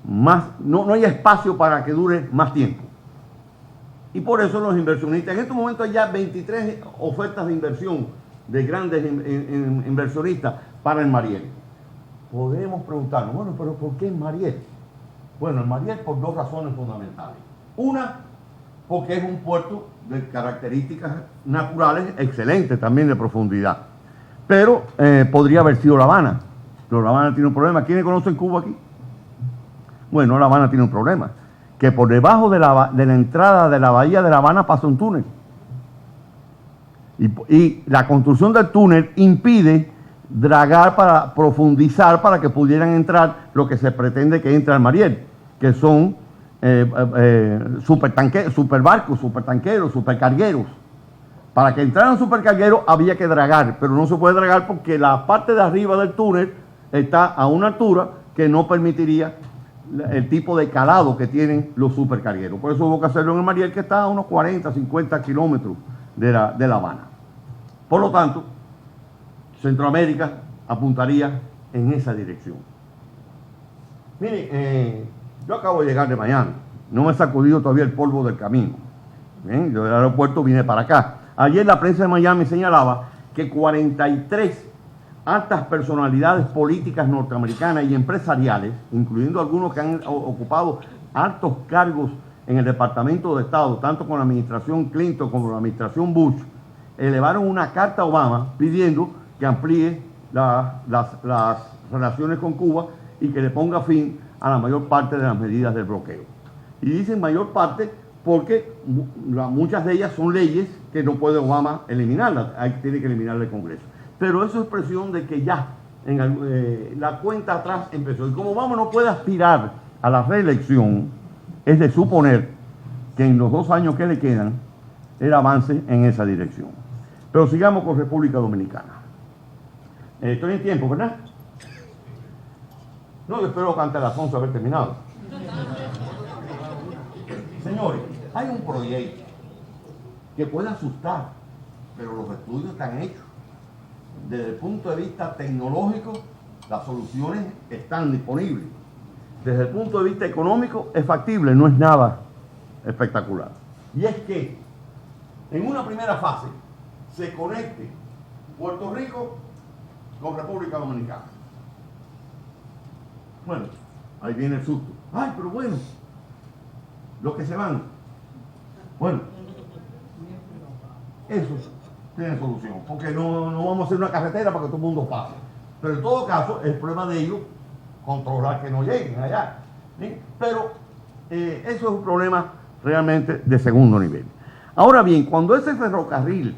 más, no hay espacio para que dure más tiempo. Y por eso los inversionistas, en este momento hay ya 23 ofertas de inversión de grandes inversionistas para el Mariel. Podemos preguntarnos, bueno, pero ¿por qué el Mariel? Bueno, el Mariel por dos razones fundamentales. Una, porque es un puerto de características naturales excelentes, también de profundidad. Pero podría haber sido La Habana. Pero La Habana tiene un problema. ¿Quiénes conocen Cuba aquí? Bueno, La Habana tiene un problema. Que por debajo de la entrada de la bahía de La Habana pasa un túnel. Y la construcción del túnel impide dragar para profundizar para que pudieran entrar lo que se pretende que entre al Mariel, que son superbarcos, supertanqueros, supercargueros. Para que entraran supercargueros había que dragar, pero no se puede dragar porque la parte de arriba del túnel está a una altura que no permitiría el tipo de calado que tienen los supercargueros. Por eso hubo que hacerlo en el Mariel, que está a unos 40, 50 kilómetros de La Habana. Por lo tanto, Centroamérica apuntaría en esa dirección. Mire, yo acabo de llegar de Miami, no me he sacudido todavía el polvo del camino. Bien, yo del aeropuerto vine para acá. Ayer la prensa de Miami señalaba que 43 altas personalidades políticas norteamericanas y empresariales, incluyendo algunos que han ocupado altos cargos en el Departamento de Estado, tanto con la administración Clinton como la administración Bush, elevaron una carta a Obama pidiendo que amplíe las relaciones con Cuba y que le ponga fin a la mayor parte de las medidas del bloqueo. Y dicen mayor parte porque muchas de ellas son leyes que no puede Obama eliminarlas, tiene que eliminarle el Congreso. Pero eso es expresión de que ya la cuenta atrás empezó. Y como Obama no puede aspirar a la reelección, es de suponer que en los 2 años que le quedan, él avance en esa dirección. Pero sigamos con República Dominicana. Estoy en tiempo, ¿verdad? No, yo espero que antes de las 11 haber terminado. Señores, hay un proyecto que puede asustar, pero los estudios están hechos. Desde el punto de vista tecnológico, las soluciones están disponibles. Desde el punto de vista económico, es factible, no es nada espectacular. Y es que en una primera fase se conecte Puerto Rico con República Dominicana. Bueno, ahí viene el susto. Ay, pero bueno, los que se van. Bueno, eso tiene solución, porque no vamos a hacer una carretera para que todo el mundo pase. Pero en todo caso, el problema de ellos, controlar que no lleguen allá. ¿Sí? Pero eso es un problema realmente de segundo nivel. Ahora bien, cuando ese ferrocarril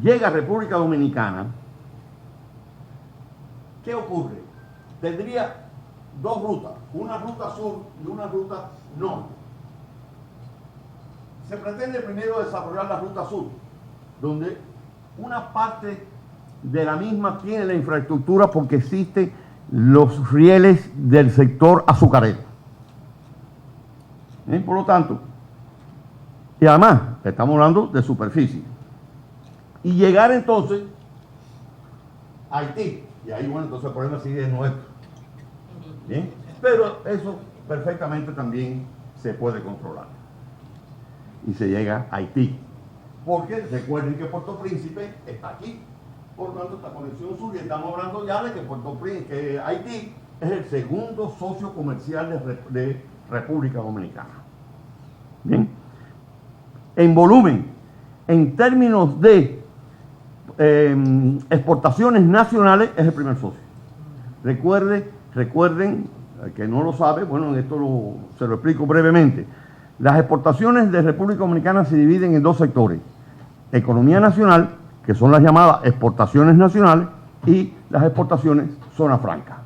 llega a República Dominicana, ¿qué ocurre? Tendría 2 rutas, una ruta sur y una ruta norte. Se pretende primero desarrollar la ruta sur, donde una parte de la misma tiene la infraestructura porque existen los rieles del sector azucarero. Por lo tanto, y además, estamos hablando de superficie. Y llegar entonces a Haití. Y ahí, bueno, entonces el problema sigue de nuestro. ¿Bien? Pero eso perfectamente también se puede controlar. Y se llega a Haití. Porque recuerden que Puerto Príncipe está aquí. Por lo tanto, esta conexión sur, y estamos hablando ya de que Haití es el segundo socio comercial de República Dominicana. Bien. En volumen, en términos de exportaciones nacionales, es el primer socio. Recuerden, que no lo sabe, bueno, esto se lo explico brevemente. Las exportaciones de República Dominicana se dividen en 2 sectores. Economía nacional, que son las llamadas exportaciones nacionales, y las exportaciones zona franca.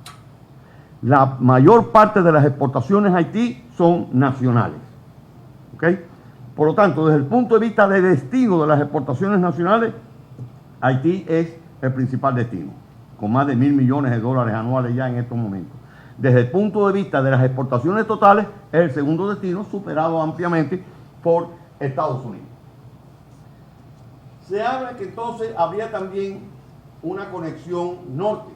La mayor parte de las exportaciones a Haití son nacionales. ¿Ok? Por lo tanto, desde el punto de vista de destino de las exportaciones nacionales, Haití es el principal destino, con más de $1.000 millones anuales ya en estos momentos. Desde el punto de vista de las exportaciones totales, es el segundo destino, superado ampliamente por Estados Unidos. Se habla que entonces habría también una conexión norte,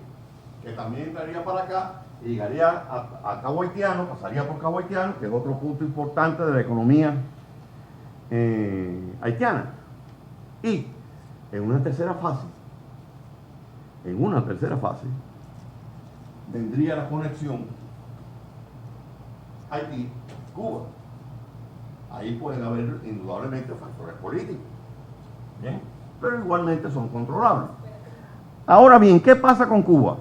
que también entraría para acá y llegaría a Cabo Haitiano, pasaría por Cabo Haitiano, que es otro punto importante de la economía haitiana. Y en una tercera fase, vendría la conexión Haití-Cuba. Ahí pueden haber indudablemente factores políticos. ¿Bien? Pero igualmente son controlables. Ahora bien, ¿qué pasa con Cuba?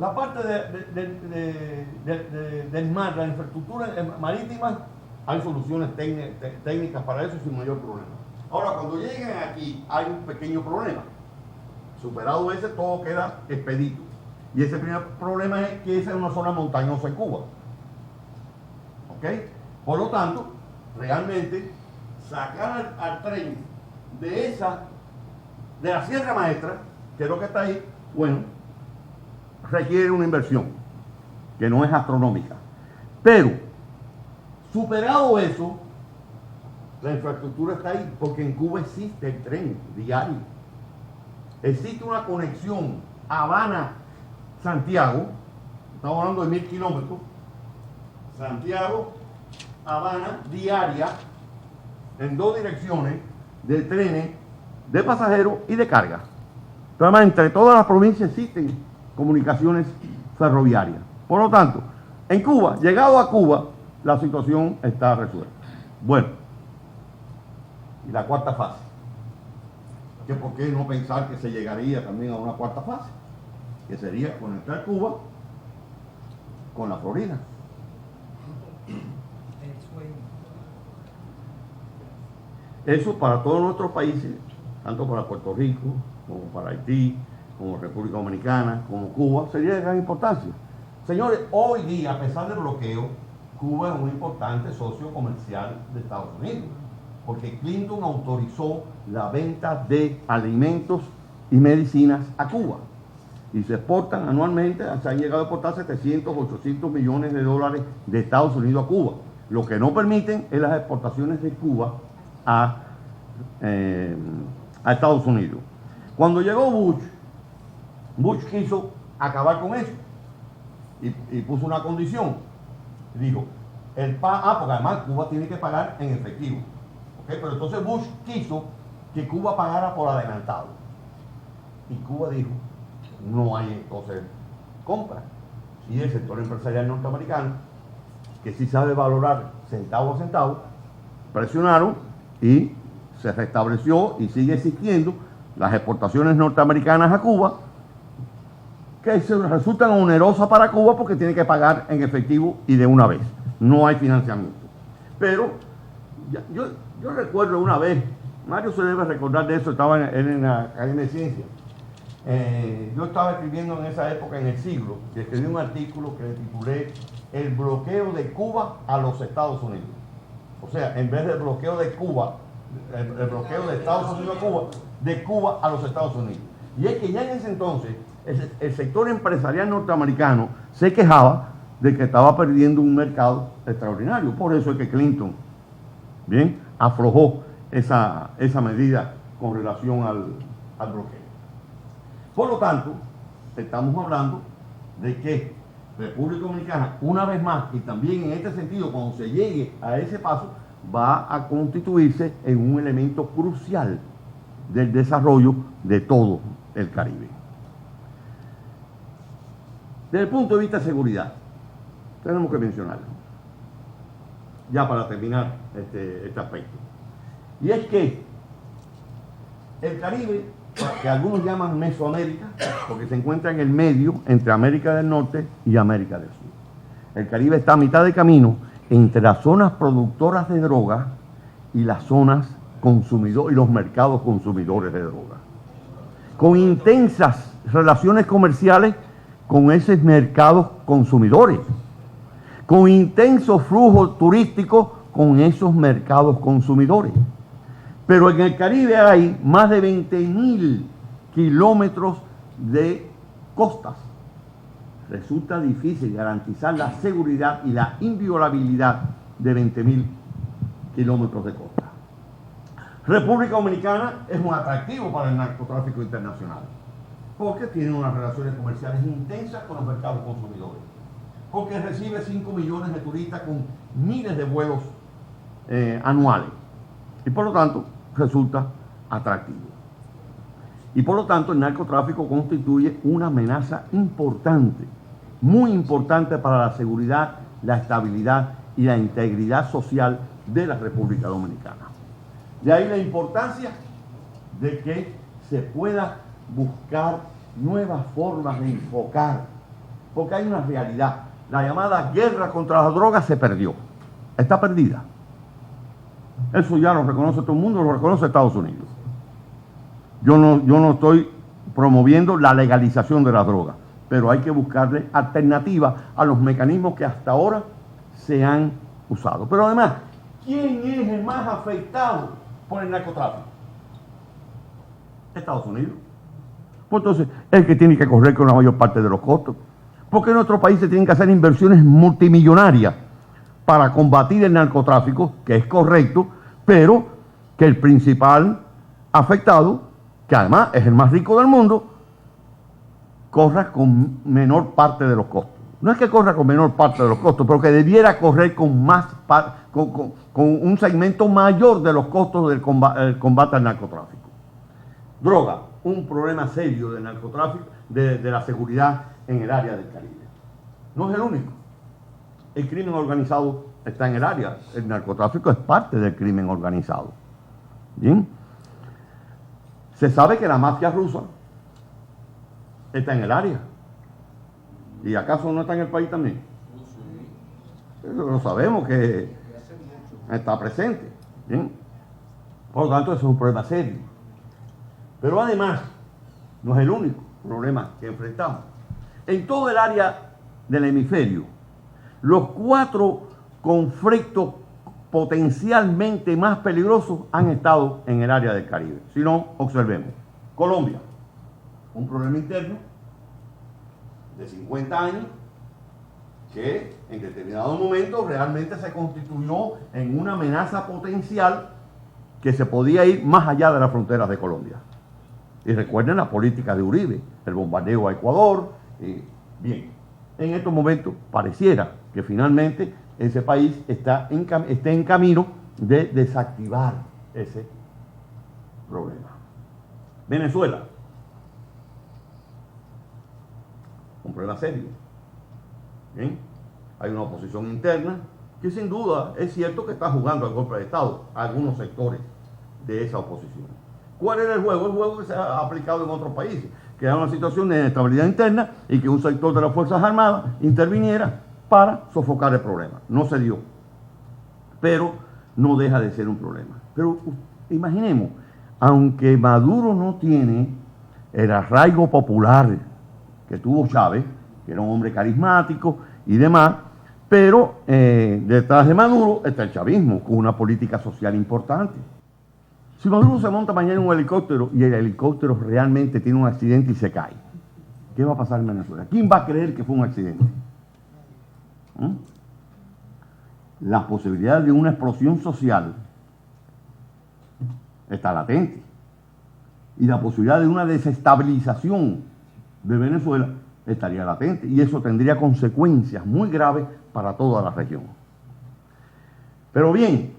La parte del mar, la infraestructura marítima, hay soluciones técnicas para eso sin mayor problema. Ahora, cuando lleguen aquí, hay un pequeño problema. Superado ese, todo queda expedito. Y ese primer problema es que esa es una zona montañosa en Cuba. ¿Ok? Por lo tanto, realmente, sacar al tren de la Sierra Maestra, que es lo que está ahí, bueno, requiere una inversión, que no es astronómica. Pero, superado eso, la infraestructura está ahí, porque en Cuba existe el tren diario. Existe una conexión Habana-Santiago, estamos hablando de 1.000 kilómetros, Santiago-Habana diaria, en 2 direcciones, de trenes, de pasajeros y de carga. Además, entre todas las provincias existen comunicaciones ferroviarias. Por lo tanto, En Cuba, llegado a Cuba, la situación está resuelta. Bueno, y la cuarta fase. ¿Que por qué no pensar que se llegaría también a una cuarta fase? Que sería conectar Cuba con la Florida. Eso para todos nuestros países, tanto para Puerto Rico, como para Haití, como República Dominicana, como Cuba, sería de gran importancia. Señores, hoy día, a pesar del bloqueo, Cuba es un importante socio comercial de Estados Unidos, porque Clinton autorizó la venta de alimentos y medicinas a Cuba. Y se exportan anualmente, se han llegado a exportar 700, 800 millones de dólares de Estados Unidos a Cuba. Lo que no permiten es las exportaciones de Cuba a Estados Unidos. Cuando llegó Bush quiso acabar con eso y puso una condición. Dijo, porque además Cuba tiene que pagar en efectivo. ¿Okay? Pero entonces Bush quiso que Cuba pagara por adelantado. Y Cuba dijo, no hay entonces compra. Y el sector empresarial norteamericano, que sí sabe valorar centavo a centavo, presionaron y se restableció y sigue existiendo las exportaciones norteamericanas a Cuba, que resultan onerosas para Cuba porque tiene que pagar en efectivo y de una vez. No hay financiamiento. Pero yo recuerdo una vez, Mario se debe recordar de eso, estaba en la Academia de Ciencias. Yo estaba escribiendo en esa época en El Siglo, y escribí un artículo que le titulé El bloqueo de Cuba a los Estados Unidos. O sea, en vez del bloqueo de Cuba, el bloqueo de Estados Unidos a Cuba, de Cuba a los Estados Unidos. Y es que ya en ese entonces el sector empresarial norteamericano se quejaba de que estaba perdiendo un mercado extraordinario. Por eso es que Clinton, bien, aflojó esa medida con relación al bloqueo. Por lo tanto, estamos hablando de que República Dominicana, una vez más, y también en este sentido, cuando se llegue a ese paso, va a constituirse en un elemento crucial del desarrollo de todo el Caribe. Desde el punto de vista de seguridad, tenemos que mencionarlo, ya para terminar este aspecto. Y es que el Caribe, que algunos llaman Mesoamérica, porque se encuentra en el medio entre América del Norte y América del Sur. El Caribe está a mitad de camino entre las zonas productoras de droga y las zonas consumidores y los mercados consumidores de droga, con intensas relaciones comerciales con esos mercados consumidores, con intenso flujo turístico con esos mercados consumidores. Pero en el Caribe hay más de 20.000 kilómetros de costas. Resulta difícil garantizar la seguridad y la inviolabilidad de 20.000 kilómetros de costa. República Dominicana es un atractivo para el narcotráfico internacional, porque tiene unas relaciones comerciales intensas con los mercados consumidores, porque recibe 5 millones de turistas con miles de vuelos anuales, y por lo tanto resulta atractivo. Y por lo tanto el narcotráfico constituye una amenaza importante, muy importante para la seguridad, la estabilidad y la integridad social de la República Dominicana. De ahí la importancia de que se pueda buscar nuevas formas de enfocar, porque hay una realidad. La llamada guerra contra las drogas se perdió, está perdida. Eso ya lo reconoce todo el mundo, lo reconoce Estados Unidos. Yo no estoy promoviendo la legalización de la droga, pero hay que buscarle alternativas a los mecanismos que hasta ahora se han usado. Pero además, ¿quién es el más afectado por el narcotráfico? Estados Unidos. Pues entonces, el que tiene que correr con la mayor parte de los costos. Porque en nuestro país se tienen que hacer inversiones multimillonarias para combatir el narcotráfico, que es correcto, pero que el principal afectado, que además es el más rico del mundo, corra con menor parte de los costos. No es que corra con menor parte de los costos, pero que debiera correr con un segmento mayor de los costos del combate al narcotráfico. Droga, un problema serio del narcotráfico, de la seguridad en el área del Caribe. No es el único. el crimen organizado está en el área. El narcotráfico es parte del crimen organizado. ¿Bien? Se sabe que la mafia rusa está en el área. ¿Y acaso no está en el país también? Eso lo sabemos que está presente. ¿Bien? Por lo tanto, eso es un problema serio. Pero además, no es el único problema que enfrentamos. En todo el área del hemisferio, los 4 conflictos potencialmente más peligrosos han estado en el área del Caribe. Si no, observemos. Colombia, un problema interno de 50 años que en determinado momento realmente se constituyó en una amenaza potencial que se podía ir más allá de las fronteras de Colombia. Y recuerden la política de Uribe, el bombardeo a Ecuador. Bien, en estos momentos pareciera que finalmente ese país está en camino de desactivar ese problema. Venezuela, un problema serio. ¿Bien? Hay una oposición interna que sin duda es cierto que está jugando al golpe de Estado a algunos sectores de esa oposición. ¿Cuál era el juego? El juego que se ha aplicado en otros países, que era una situación de inestabilidad interna y que un sector de las Fuerzas Armadas interviniera para sofocar el problema. No se dio, pero no deja de ser un problema. Pero imaginemos, aunque Maduro no tiene el arraigo popular que tuvo Chávez, que era un hombre carismático y demás, pero detrás de Maduro está el chavismo, con una política social importante. Si Maduro se monta mañana en un helicóptero y el helicóptero realmente tiene un accidente y se cae, ¿qué va a pasar en Venezuela? ¿Quién va a creer que fue un accidente? La posibilidad de una explosión social está latente. Y la posibilidad de una desestabilización de Venezuela estaría latente. Y eso tendría consecuencias muy graves para toda la región. Pero bien,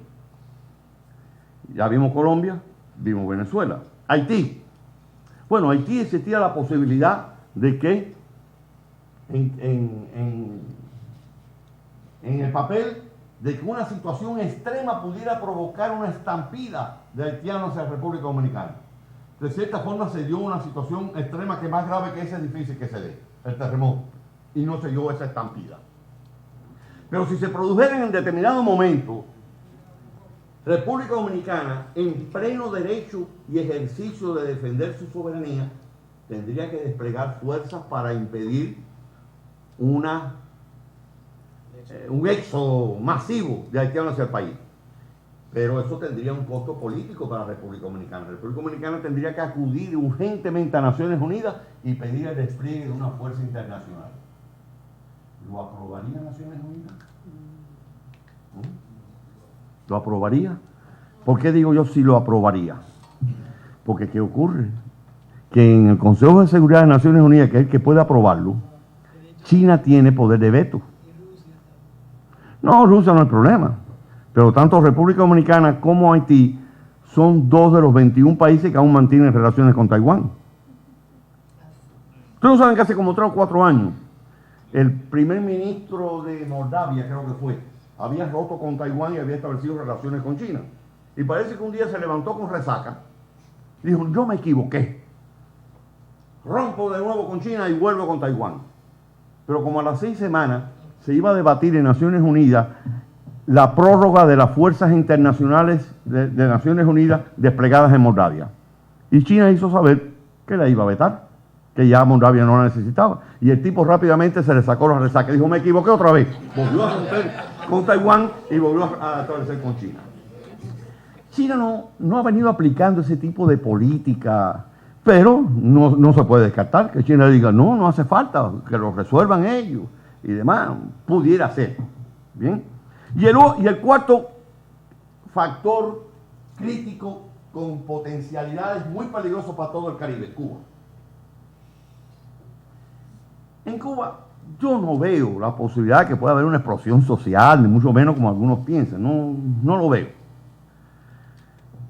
ya vimos Colombia, vimos Venezuela. Haití. Bueno, Haití existía la posibilidad de que en el papel de que una situación extrema pudiera provocar una estampida de haitianos hacia la República Dominicana. De cierta forma se dio una situación extrema que más grave que esa es difícil que se dé, el terremoto, y no se dio esa estampida. Pero si se produjera en determinado momento, República Dominicana, en pleno derecho y ejercicio de defender su soberanía, tendría que desplegar fuerzas para impedir un éxodo masivo de haitianos hacia el país. Pero eso tendría un costo político para la República Dominicana. La República Dominicana tendría que acudir urgentemente a Naciones Unidas y pedir el despliegue de una fuerza internacional. ¿Lo aprobaría Naciones Unidas? ¿Lo aprobaría? ¿Por qué digo yo si lo aprobaría? Porque ¿qué ocurre? Que en el Consejo de Seguridad de Naciones Unidas, que es el que puede aprobarlo, China tiene poder de veto. No, Rusia no es el problema. Pero tanto República Dominicana como Haití son 2 de los 21 países que aún mantienen relaciones con Taiwán. Ustedes saben que hace como 3 o 4 años, el primer ministro de Moldavia, creo que fue, había roto con Taiwán y había establecido relaciones con China. Y parece que un día se levantó con resaca y dijo, yo me equivoqué. Rompo de nuevo con China y vuelvo con Taiwán. Pero como a las 6 semanas se iba a debatir en Naciones Unidas la prórroga de las fuerzas internacionales de Naciones Unidas desplegadas en Moldavia. Y China hizo saber que la iba a vetar, que ya Moldavia no la necesitaba. Y el tipo rápidamente se le sacó la resaca. Dijo, me equivoqué otra vez. Volvió a romper con Taiwán y volvió a establecer con China. China no ha venido aplicando ese tipo de política, pero no se puede descartar que China diga, no hace falta, que lo resuelvan ellos y demás. Pudiera ser. Bien. Y el cuarto factor crítico con potencialidades muy peligrosos para todo el Caribe, Cuba. En Cuba yo no veo la posibilidad de que pueda haber una explosión social, ni mucho menos como algunos piensan, no lo veo.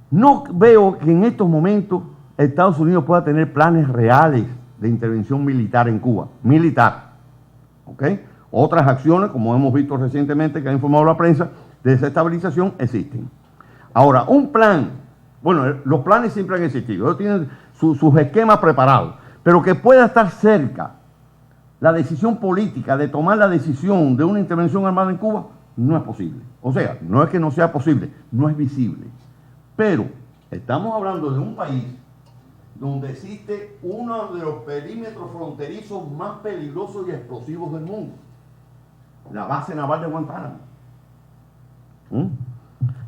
No veo que en estos momentos Estados Unidos pueda tener planes reales de intervención militar en Cuba, militar, ¿ok? Otras acciones, como hemos visto recientemente que ha informado la prensa, de desestabilización existen. Ahora, un plan, bueno, los planes siempre han existido, ellos tienen sus esquemas preparados, pero que pueda estar cerca la decisión política de tomar la decisión de una intervención armada en Cuba, no es posible. O sea, no es que no sea posible, no es visible. Pero estamos hablando de un país donde existe uno de los perímetros fronterizos más peligrosos y explosivos del mundo, la base naval de Guantánamo,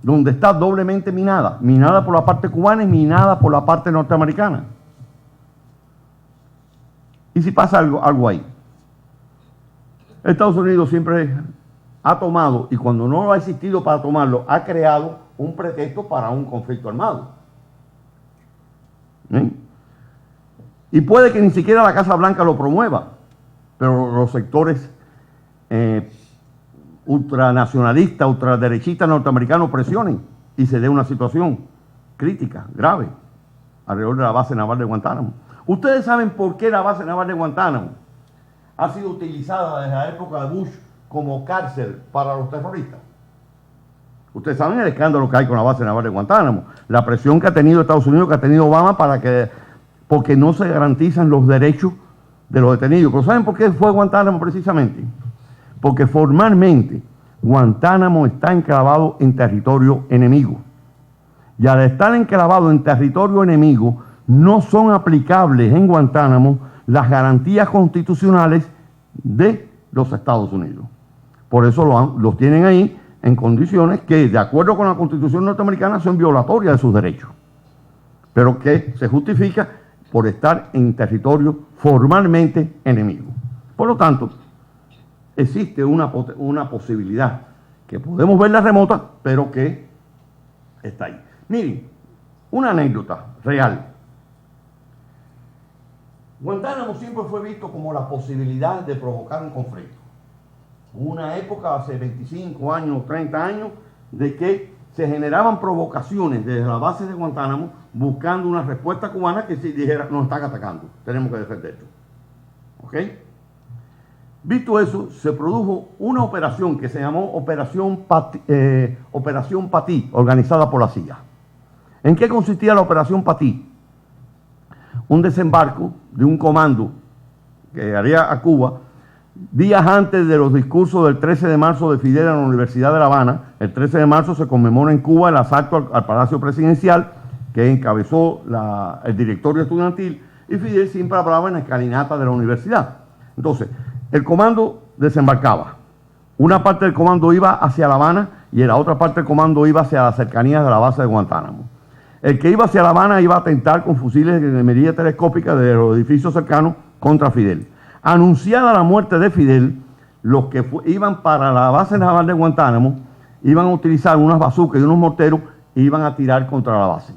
donde está doblemente minada, minada por la parte cubana y minada por la parte norteamericana. ¿Y si pasa algo ahí? Estados Unidos siempre ha tomado, y cuando no ha existido para tomarlo, ha creado un pretexto para un conflicto armado. Y puede que ni siquiera la Casa Blanca lo promueva, pero los sectores ultranacionalistas, ultraderechistas norteamericanos presionen y se dé una situación crítica, grave, alrededor de la base naval de Guantánamo. ¿Ustedes saben por qué la base naval de Guantánamo ha sido utilizada desde la época de Bush como cárcel para los terroristas? Ustedes saben el escándalo que hay con la base naval de Guantánamo, la presión que ha tenido Estados Unidos, que ha tenido Obama porque no se garantizan los derechos de los detenidos. Pero ¿saben por qué fue Guantánamo precisamente? Porque formalmente Guantánamo está enclavado en territorio enemigo. Y al estar enclavado en territorio enemigo, no son aplicables en Guantánamo las garantías constitucionales de los Estados Unidos. Por eso los tienen ahí en condiciones que, de acuerdo con la Constitución norteamericana, son violatorias de sus derechos, pero que se justifica por estar en territorio formalmente enemigo. Por lo tanto, existe una posibilidad que podemos verla remota, pero que está ahí. Miren, una anécdota real. Guantánamo siempre fue visto como la posibilidad de provocar un conflicto. Una época, hace 25 años, 30 años, de que se generaban provocaciones desde la base de Guantánamo buscando una respuesta cubana que si dijera, nos están atacando, tenemos que defenderlo. ¿Ok? Visto eso, se produjo una operación que se llamó Operación Patí, organizada por la CIA. ¿En qué consistía la Operación Patí? Un desembarco de un comando que haría a Cuba días antes de los discursos del 13 de marzo de Fidel en la Universidad de La Habana. El 13 de marzo se conmemora en Cuba el asalto al Palacio Presidencial que encabezó el directorio estudiantil, y Fidel siempre hablaba en la escalinata de la universidad. Entonces, el comando desembarcaba. Una parte del comando iba hacia La Habana y la otra parte del comando iba hacia las cercanías de la base de Guantánamo. El que iba hacia La Habana iba a atentar con fusiles de medida telescópica de los edificios cercanos contra Fidel. Anunciada la muerte de Fidel, los que iban para la base naval de Guantánamo iban a utilizar unas bazucas y unos morteros e iban a tirar contra la base.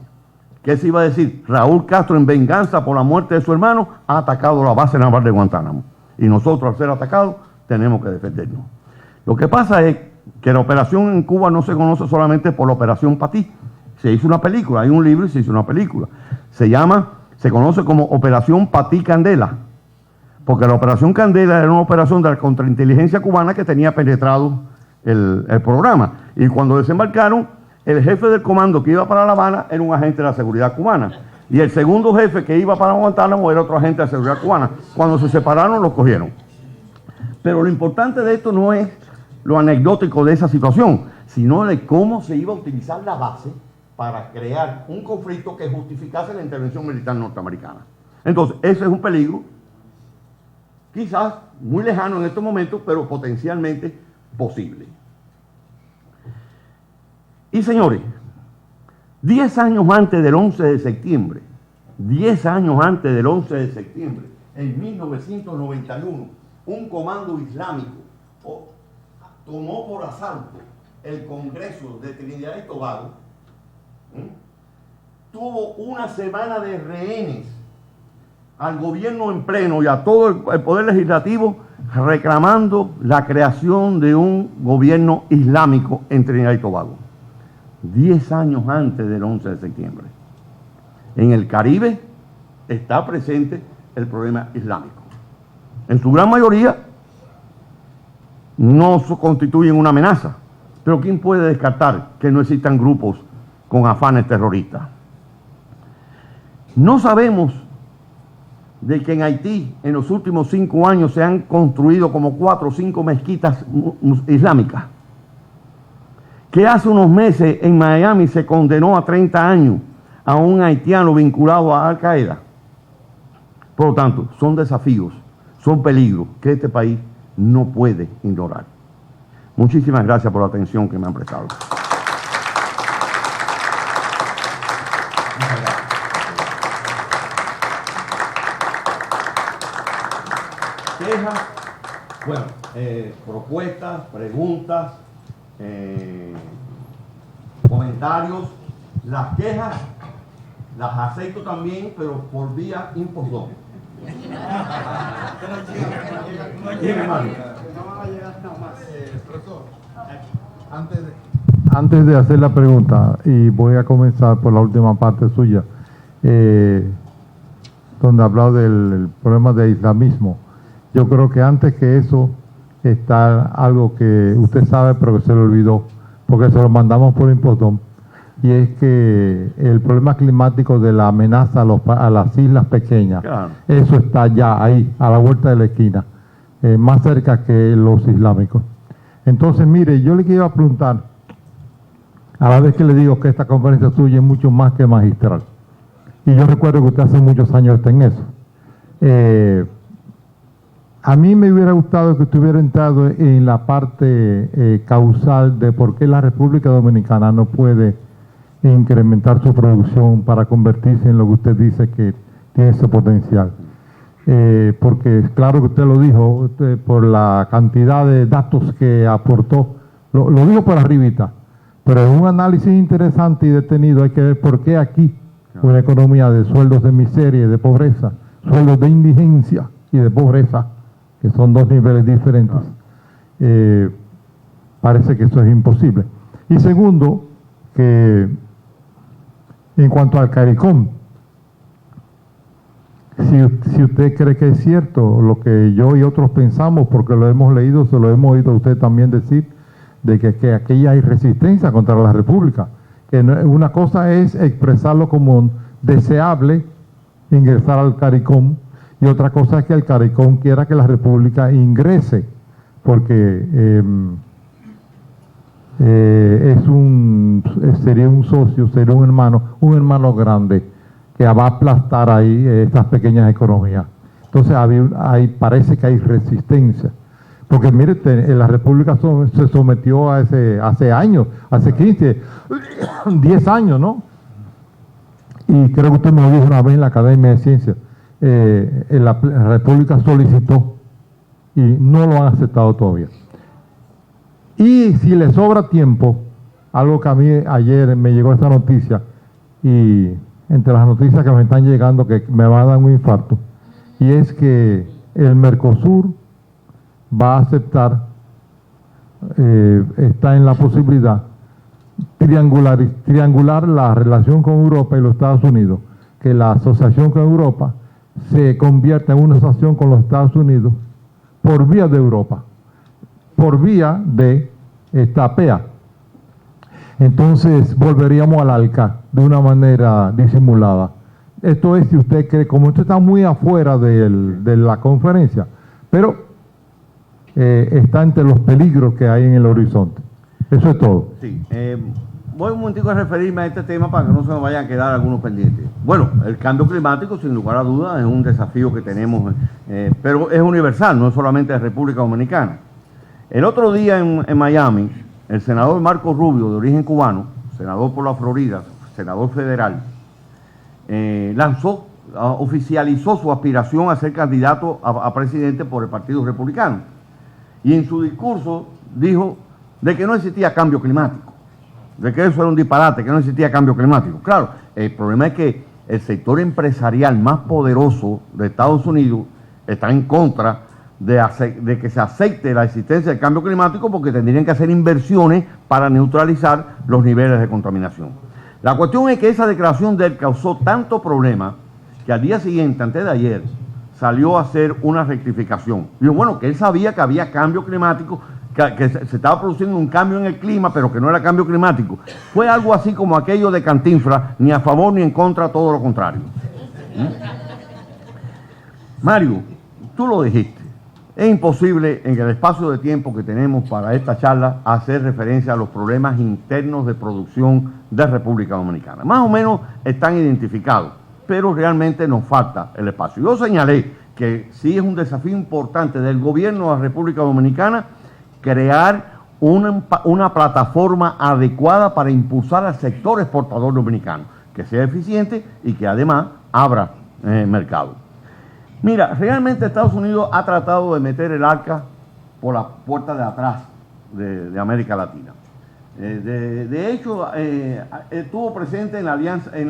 ¿Qué se iba a decir? Raúl Castro, en venganza por la muerte de su hermano, ha atacado la base naval de Guantánamo. Y nosotros, al ser atacados, tenemos que defendernos. Lo que pasa es que la operación en Cuba no se conoce solamente por la Operación Patí. Se hizo una película, hay un libro y se hizo una película. Se conoce como Operación Patí Candela, porque la Operación Candela era una operación de la contrainteligencia cubana que tenía penetrado el programa. Y cuando desembarcaron, el jefe del comando que iba para La Habana era un agente de la seguridad cubana. Y el segundo jefe que iba para Guantánamo era otro agente de la seguridad cubana. Cuando se separaron, los cogieron. Pero lo importante de esto no es lo anecdótico de esa situación, sino de cómo se iba a utilizar la base para crear un conflicto que justificase la intervención militar norteamericana. Entonces, ese es un peligro, quizás muy lejano en estos momentos, pero potencialmente posible. Y señores, 10 años antes del 11 de septiembre, 10 años antes del 11 de septiembre, en 1991, un comando islámico tomó por asalto el Congreso de Trinidad y Tobago. Tuvo una semana de rehenes al gobierno en pleno y a todo el poder legislativo reclamando la creación de un gobierno islámico en Trinidad y Tobago. 10 años antes del 11 de septiembre. En el Caribe está presente el problema islámico. En su gran mayoría no constituyen una amenaza. Pero ¿quién puede descartar que no existan grupos con afanes terroristas? No sabemos de que en Haití en los últimos 5 años se han construido como 4 o 5 mezquitas islámicas. Que hace unos meses en Miami se condenó a 30 años a un haitiano vinculado a Al Qaeda. Por lo tanto, son desafíos, son peligros que este país no puede ignorar. Muchísimas gracias por la atención que me han prestado. Quejas, bueno, propuestas, preguntas, comentarios. Las quejas las acepto también, pero por vía impostón. Profesor, antes de... Antes de hacer la pregunta, y voy a comenzar por la última parte suya, donde habló del problema de islamismo. Yo creo que antes que eso está algo que usted sabe pero que se le olvidó, porque se lo mandamos por impostón, y es que el problema climático de la amenaza a las islas pequeñas, Claro. Eso está ya ahí, a la vuelta de la esquina, más cerca que los islámicos. Entonces, mire, yo le quiero preguntar, a la vez que le digo que esta conferencia suya es mucho más que magistral, y yo recuerdo que usted hace muchos años está en eso. A mí me hubiera gustado que usted hubiera entrado en la parte causal de por qué la República Dominicana no puede incrementar su producción para convertirse en lo que usted dice que tiene ese potencial. Porque claro que usted lo dijo, por la cantidad de datos que aportó, lo dijo por arribita, pero en un análisis interesante y detenido hay que ver por qué aquí una economía de sueldos de miseria y de pobreza, sueldos de indigencia y de pobreza, que son dos niveles diferentes, parece que eso es imposible. Y segundo, que en cuanto al CARICOM, si usted cree que es cierto lo que yo y otros pensamos, porque lo hemos leído, se lo hemos oído a usted también decir, de que aquí hay resistencia contra la República, que una cosa es expresarlo como deseable, ingresar al CARICOM, y otra cosa es que el CARICOM quiera que la República ingrese, porque sería un socio, sería un hermano grande que va a aplastar ahí estas pequeñas economías. Entonces parece que hay resistencia. Porque mire, la República se sometió hace años, hace 15, 10 años, ¿no? Y creo que usted me lo dijo una vez en la Academia de Ciencias. La República solicitó y no lo han aceptado todavía. Y si le sobra tiempo, algo que a mí ayer me llegó esta noticia, y entre las noticias que me están llegando que me va a dar un infarto, y es que el Mercosur va a aceptar, está en la posibilidad triangular la relación con Europa y los Estados Unidos, que la asociación con Europa se convierta en una asociación con los Estados Unidos por vía de Europa, por vía de esta APEA. Entonces volveríamos al ALCA de una manera disimulada. Esto es, si usted cree, como usted está muy afuera de la conferencia, pero está entre los peligros que hay en el horizonte. Eso es todo. Sí, voy un momentico a referirme a este tema para que no se me vayan a quedar algunos pendientes. Bueno, el cambio climático, sin lugar a dudas, es un desafío que tenemos, pero es universal, no es solamente de República Dominicana. El otro día en Miami, el senador Marco Rubio, de origen cubano, senador por la Florida, senador federal, oficializó su aspiración a ser candidato a presidente por el Partido Republicano. Y en su discurso dijo de que no existía cambio climático, de que eso era un disparate, que no existía cambio climático. Claro, el problema es que el sector empresarial más poderoso de Estados Unidos está en contra de que se acepte la existencia del cambio climático, porque tendrían que hacer inversiones para neutralizar los niveles de contaminación. La cuestión es que esa declaración de él causó tanto problema que al día siguiente, antes de ayer, salió a hacer una rectificación. Dijo, bueno, que él sabía que había cambio climático, que se estaba produciendo un cambio en el clima, pero que no era cambio climático. Fue algo así como aquello de Cantinflas, ni a favor ni en contra, todo lo contrario. Mario, tú lo dijiste, es imposible en el espacio de tiempo que tenemos para esta charla hacer referencia a los problemas internos de producción de República Dominicana. Más o menos están identificados, pero realmente nos falta el espacio. Yo señalé que sí es un desafío importante del gobierno de la República Dominicana crear una plataforma adecuada para impulsar al sector exportador dominicano, que sea eficiente y que además abra mercado. Mira, realmente Estados Unidos ha tratado de meter el arca por la puerta de atrás de América Latina. De hecho, estuvo presente en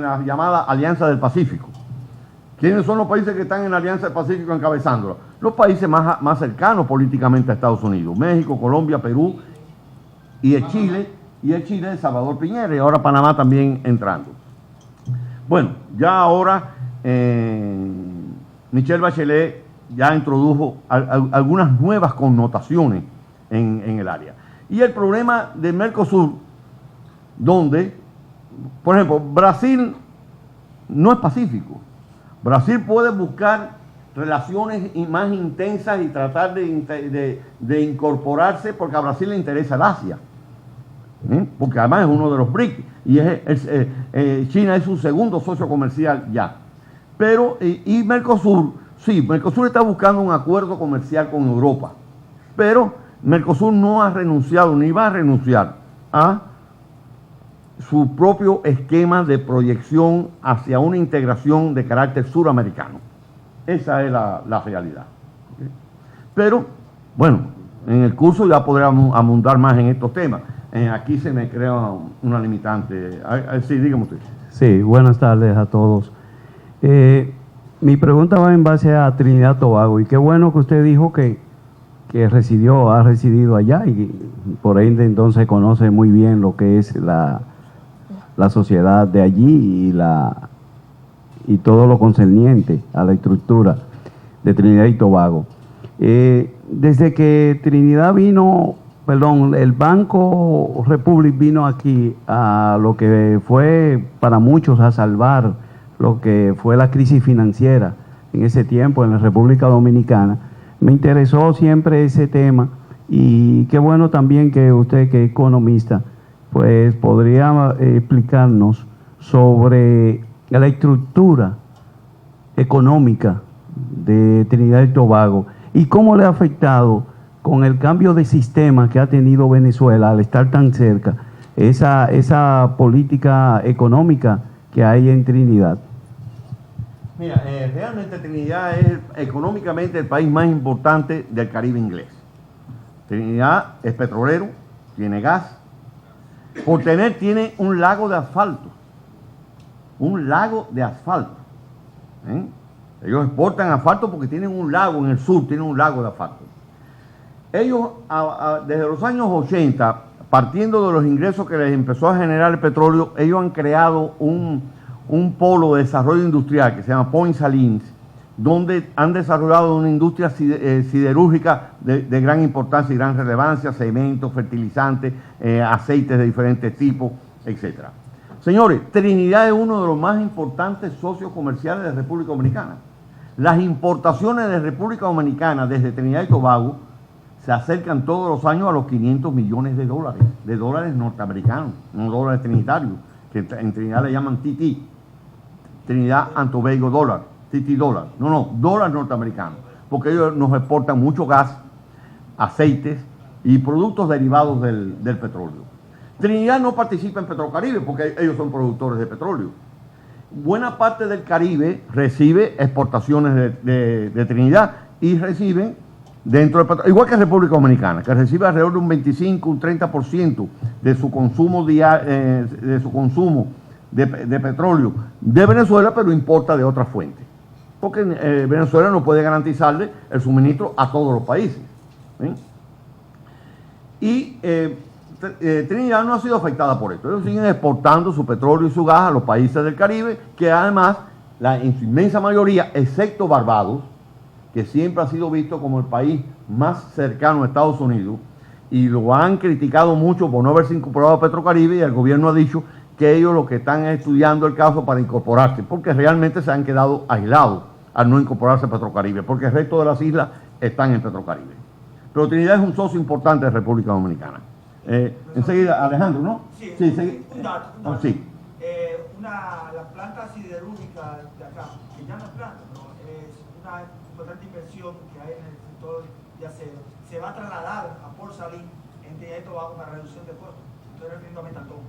la llamada Alianza del Pacífico. ¿Quiénes son los países que están en la Alianza del Pacífico encabezándola? Los países más cercanos políticamente a Estados Unidos: México, Colombia, Perú y el Chile de Salvador Piñera, y ahora Panamá también entrando. Bueno, ya ahora Michelle Bachelet ya introdujo algunas nuevas connotaciones en el área. Y el problema del Mercosur, donde, por ejemplo, Brasil no es pacífico. Brasil puede buscar relaciones más intensas y tratar de incorporarse, porque a Brasil le interesa el Asia, porque además es uno de los BRICS y China es su segundo socio comercial ya. Pero, y Mercosur, sí, Mercosur está buscando un acuerdo comercial con Europa, pero Mercosur no ha renunciado ni va a renunciar a su propio esquema de proyección hacia una integración de carácter suramericano. Esa es la realidad. Pero, bueno, en el curso ya podremos abundar más en estos temas. Aquí se me crea una limitante. Sí, dígame usted. Sí, buenas tardes a todos. Mi pregunta va en base a Trinidad y Tobago, y qué bueno que usted dijo que ha residido allá, y por ende entonces conoce muy bien lo que es la sociedad de allí y todo lo concerniente a la estructura de Trinidad y Tobago. Desde que el Banco Republic vino aquí a lo que fue para muchos a salvar lo que fue la crisis financiera en ese tiempo en la República Dominicana, me interesó siempre ese tema, y qué bueno también que usted, que es economista, pues podría explicarnos sobre la estructura económica de Trinidad y Tobago y cómo le ha afectado con el cambio de sistema que ha tenido Venezuela al estar tan cerca, esa política económica que hay en Trinidad. Mira, realmente Trinidad es económicamente el país más importante del Caribe inglés. Trinidad es petrolero, tiene gas. Tiene un lago de asfalto. Un lago de asfalto. Ellos exportan asfalto porque tienen un lago en el sur, tienen un lago de asfalto. Ellos, desde los años 80, partiendo de los ingresos que les empezó a generar el petróleo, ellos han creado un polo de desarrollo industrial que se llama Point Salines, donde han desarrollado una industria siderúrgica de gran importancia y gran relevancia: cemento, fertilizantes, aceites de diferentes tipos, etc. Señores, Trinidad es uno de los más importantes socios comerciales de República Dominicana. Las importaciones de República Dominicana desde Trinidad y Tobago se acercan todos los años a los 500 millones de dólares norteamericanos, no dólares trinitarios, que en Trinidad le llaman TT, Trinidad and Tobago dólar, TT dólar, dólar norteamericano, porque ellos nos exportan mucho gas, aceites y productos derivados del petróleo. Trinidad no participa en Petrocaribe porque ellos son productores de petróleo. Buena parte del Caribe recibe exportaciones de Trinidad y reciben dentro del petróleo, igual que República Dominicana, que recibe alrededor de un 25, un 30% de su consumo de petróleo de Venezuela, pero importa de otras fuentes, porque Venezuela no puede garantizarle el suministro a todos los países. Y Trinidad no ha sido afectada por esto. Ellos siguen exportando su petróleo y su gas a los países del Caribe, que además, en su inmensa mayoría, excepto Barbados, que siempre ha sido visto como el país más cercano a Estados Unidos, y lo han criticado mucho por no haberse incorporado a Petrocaribe, y el gobierno ha dicho que ellos lo que están es estudiando el caso para incorporarse, porque realmente se han quedado aislados al no incorporarse a Petrocaribe, porque el resto de las islas están en Petrocaribe. Pero Trinidad es un socio importante de República Dominicana. Enseguida, Alejandro, ¿no? Sí, Sí, un dato. sí. La planta siderúrgica de acá, que ya no es planta, ¿no? Es una importante inversión que hay en el sector de acero, se va a trasladar a Port Salim en Trinidad y Tobago para reducción de costos. Estoy refiriendo a Metatón.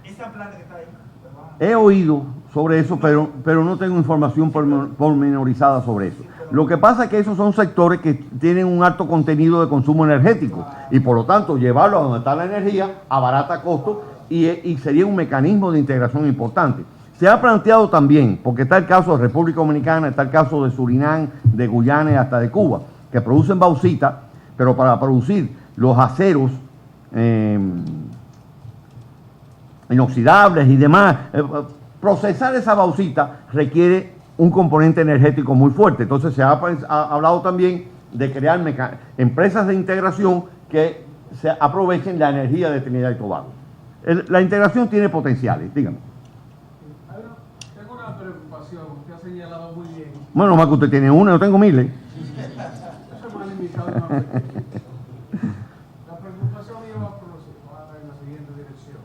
Esa planta que está ahí, ¿verdad? He oído sobre eso, pero no tengo información pormenorizada sobre eso. Lo que pasa es que esos son sectores que tienen un alto contenido de consumo energético y por lo tanto llevarlo a donde está la energía abarata costos y sería un mecanismo de integración importante. Se ha planteado también, porque está el caso de República Dominicana, está el caso de Surinam, de Guyana y hasta de Cuba, que producen bauxita, pero para producir los aceros inoxidables y demás, procesar esa bauxita requiere un componente energético muy fuerte. Entonces se ha hablado también de crear empresas de integración que se aprovechen la energía de Trinidad y Tobago. La integración tiene potenciales, dígame. Tengo una preocupación, usted ha señalado muy bien. Bueno, más que usted tiene una, yo tengo miles. Eso es más limitado y más pequeño. La preocupación mía va en la siguiente dirección.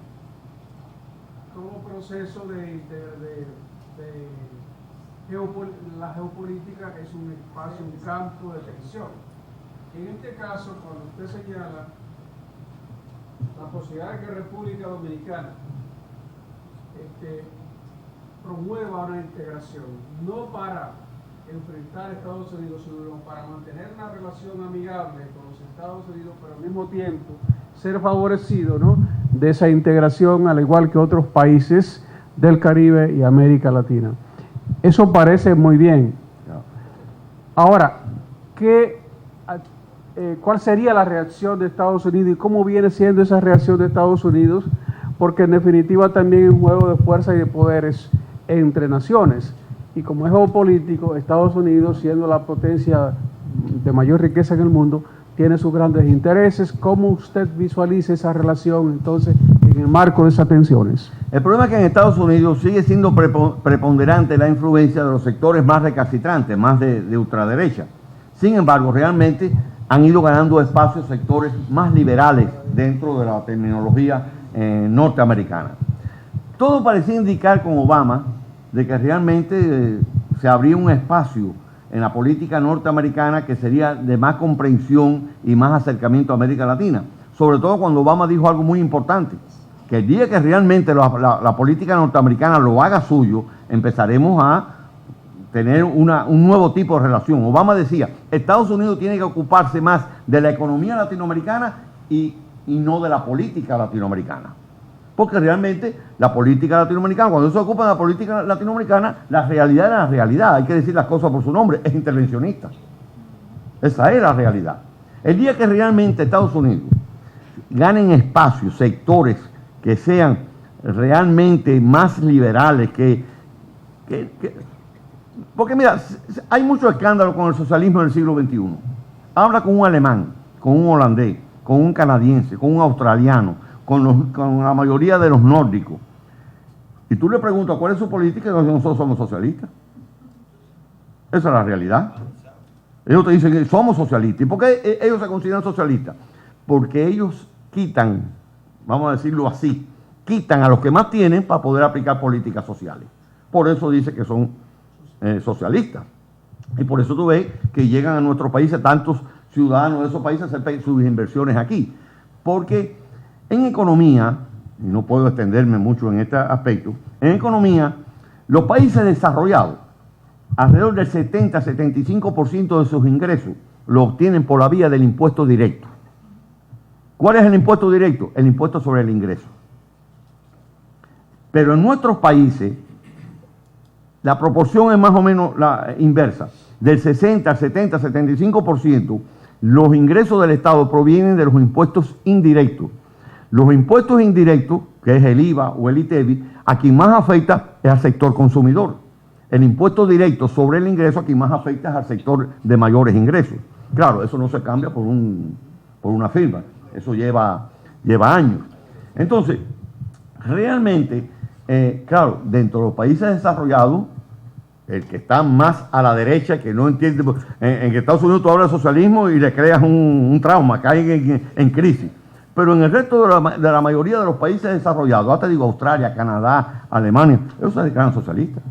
Como proceso la geopolítica es un espacio, un campo de tensión. En este caso, cuando usted señala la posibilidad de que República Dominicana promueva una integración, no para enfrentar a Estados Unidos, sino para mantener una relación amigable con los Estados Unidos, pero al mismo tiempo ser favorecido, ¿no?, de esa integración, al igual que otros países del Caribe y América Latina. Eso parece muy bien. Ahora, ¿cuál sería la reacción de Estados Unidos y cómo viene siendo esa reacción de Estados Unidos? Porque en definitiva también es un juego de fuerza y de poderes entre naciones. Y como es geopolítico, Estados Unidos, siendo la potencia de mayor riqueza en el mundo, tiene sus grandes intereses. ¿Cómo usted visualiza esa relación entonces en el marco de esas tensiones? El problema es que en Estados Unidos sigue siendo preponderante la influencia de los sectores más recalcitrantes, más de ultraderecha. Sin embargo, realmente han ido ganando espacios sectores más liberales dentro de la terminología norteamericana. Todo parecía indicar con Obama de que realmente se abría un espacio en la política norteamericana que sería de más comprensión y más acercamiento a América Latina. Sobre todo cuando Obama dijo algo muy importante, que el día que realmente la política norteamericana lo haga suyo, empezaremos a tener un nuevo tipo de relación. Obama decía, Estados Unidos tiene que ocuparse más de la economía latinoamericana y no de la política latinoamericana. Porque realmente la política latinoamericana, cuando se ocupa de la política latinoamericana, la realidad es la realidad, hay que decir las cosas por su nombre, es intervencionista. Esa es la realidad. El día que realmente Estados Unidos ganen espacios, sectores que sean realmente más liberales, porque mira, hay mucho escándalo con el socialismo del siglo XXI. Habla con un alemán, con un holandés, con un canadiense, con un australiano, con la mayoría de los nórdicos. Y tú le preguntas cuál es su política y nosotros somos socialistas. Esa es la realidad. Ellos te dicen que somos socialistas. ¿Y por qué ellos se consideran socialistas? Porque ellos quitan, vamos a decirlo así, quitan a los que más tienen para poder aplicar políticas sociales. Por eso dice que son socialistas. Y por eso tú ves que llegan a nuestros países tantos ciudadanos de esos países a hacer sus inversiones aquí. Porque en economía, y no puedo extenderme mucho en este aspecto, en economía, los países desarrollados, alrededor del 70-75% de sus ingresos lo obtienen por la vía del impuesto directo. ¿Cuál es el impuesto directo? El impuesto sobre el ingreso. Pero en nuestros países, la proporción es más o menos la inversa. Del 60, 70, 75%, los ingresos del Estado provienen de los impuestos indirectos. Los impuestos indirectos, que es el IVA o el ITEVI, a quien más afecta es al sector consumidor. El impuesto directo sobre el ingreso a quien más afecta es al sector de mayores ingresos. Claro, eso no se cambia por una firma. Eso lleva años. Entonces, realmente, claro, dentro de los países desarrollados, el que está más a la derecha, que no entiende, en Estados Unidos tú hablas de socialismo y le creas un trauma, caen en crisis. Pero en el resto de la mayoría de los países desarrollados, hasta digo Australia, Canadá, Alemania, ellos se declaran socialistas.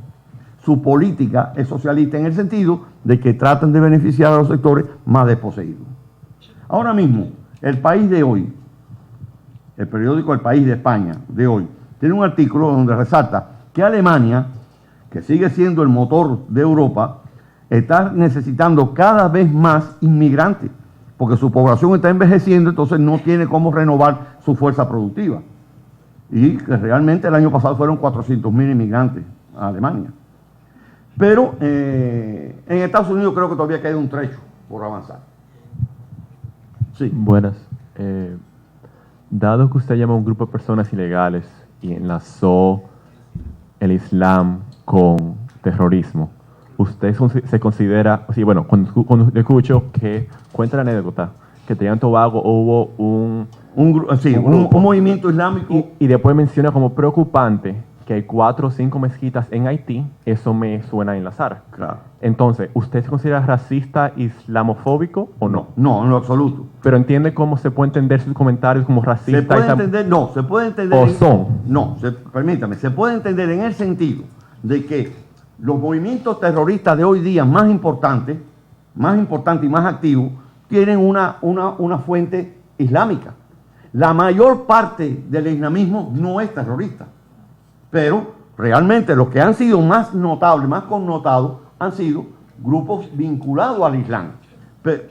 Su política es socialista en el sentido de que tratan de beneficiar a los sectores más desposeídos. Ahora mismo, El País de hoy, el periódico El País de España de hoy, tiene un artículo donde resalta que Alemania, que sigue siendo el motor de Europa, está necesitando cada vez más inmigrantes, porque su población está envejeciendo, entonces no tiene cómo renovar su fuerza productiva. Y que realmente el año pasado fueron 400.000 inmigrantes a Alemania. Pero en Estados Unidos creo que todavía queda un trecho por avanzar. Sí. Buenas. Dado que usted llama a un grupo de personas ilegales y enlazó el Islam con terrorismo, ¿usted se considera, sí, bueno, cuando escucho que cuenta la anécdota, que Trinidad y Tobago hubo un movimiento islámico y después menciona como preocupante que hay 4 o 5 mezquitas en Haití, eso me suena a enlazar. Claro. Entonces, ¿usted se considera racista, islamofóbico o no? No, en lo absoluto. Pero entiende cómo se puede entender sus comentarios como racista. Se puede entender, no, se puede entender. ¿O son? No, permítame, se puede entender en el sentido de que los movimientos terroristas de hoy día más importantes y más activos, tienen una fuente islámica. La mayor parte del islamismo no es terrorista, pero realmente los que han sido más notables, más connotados, han sido grupos vinculados al Islam.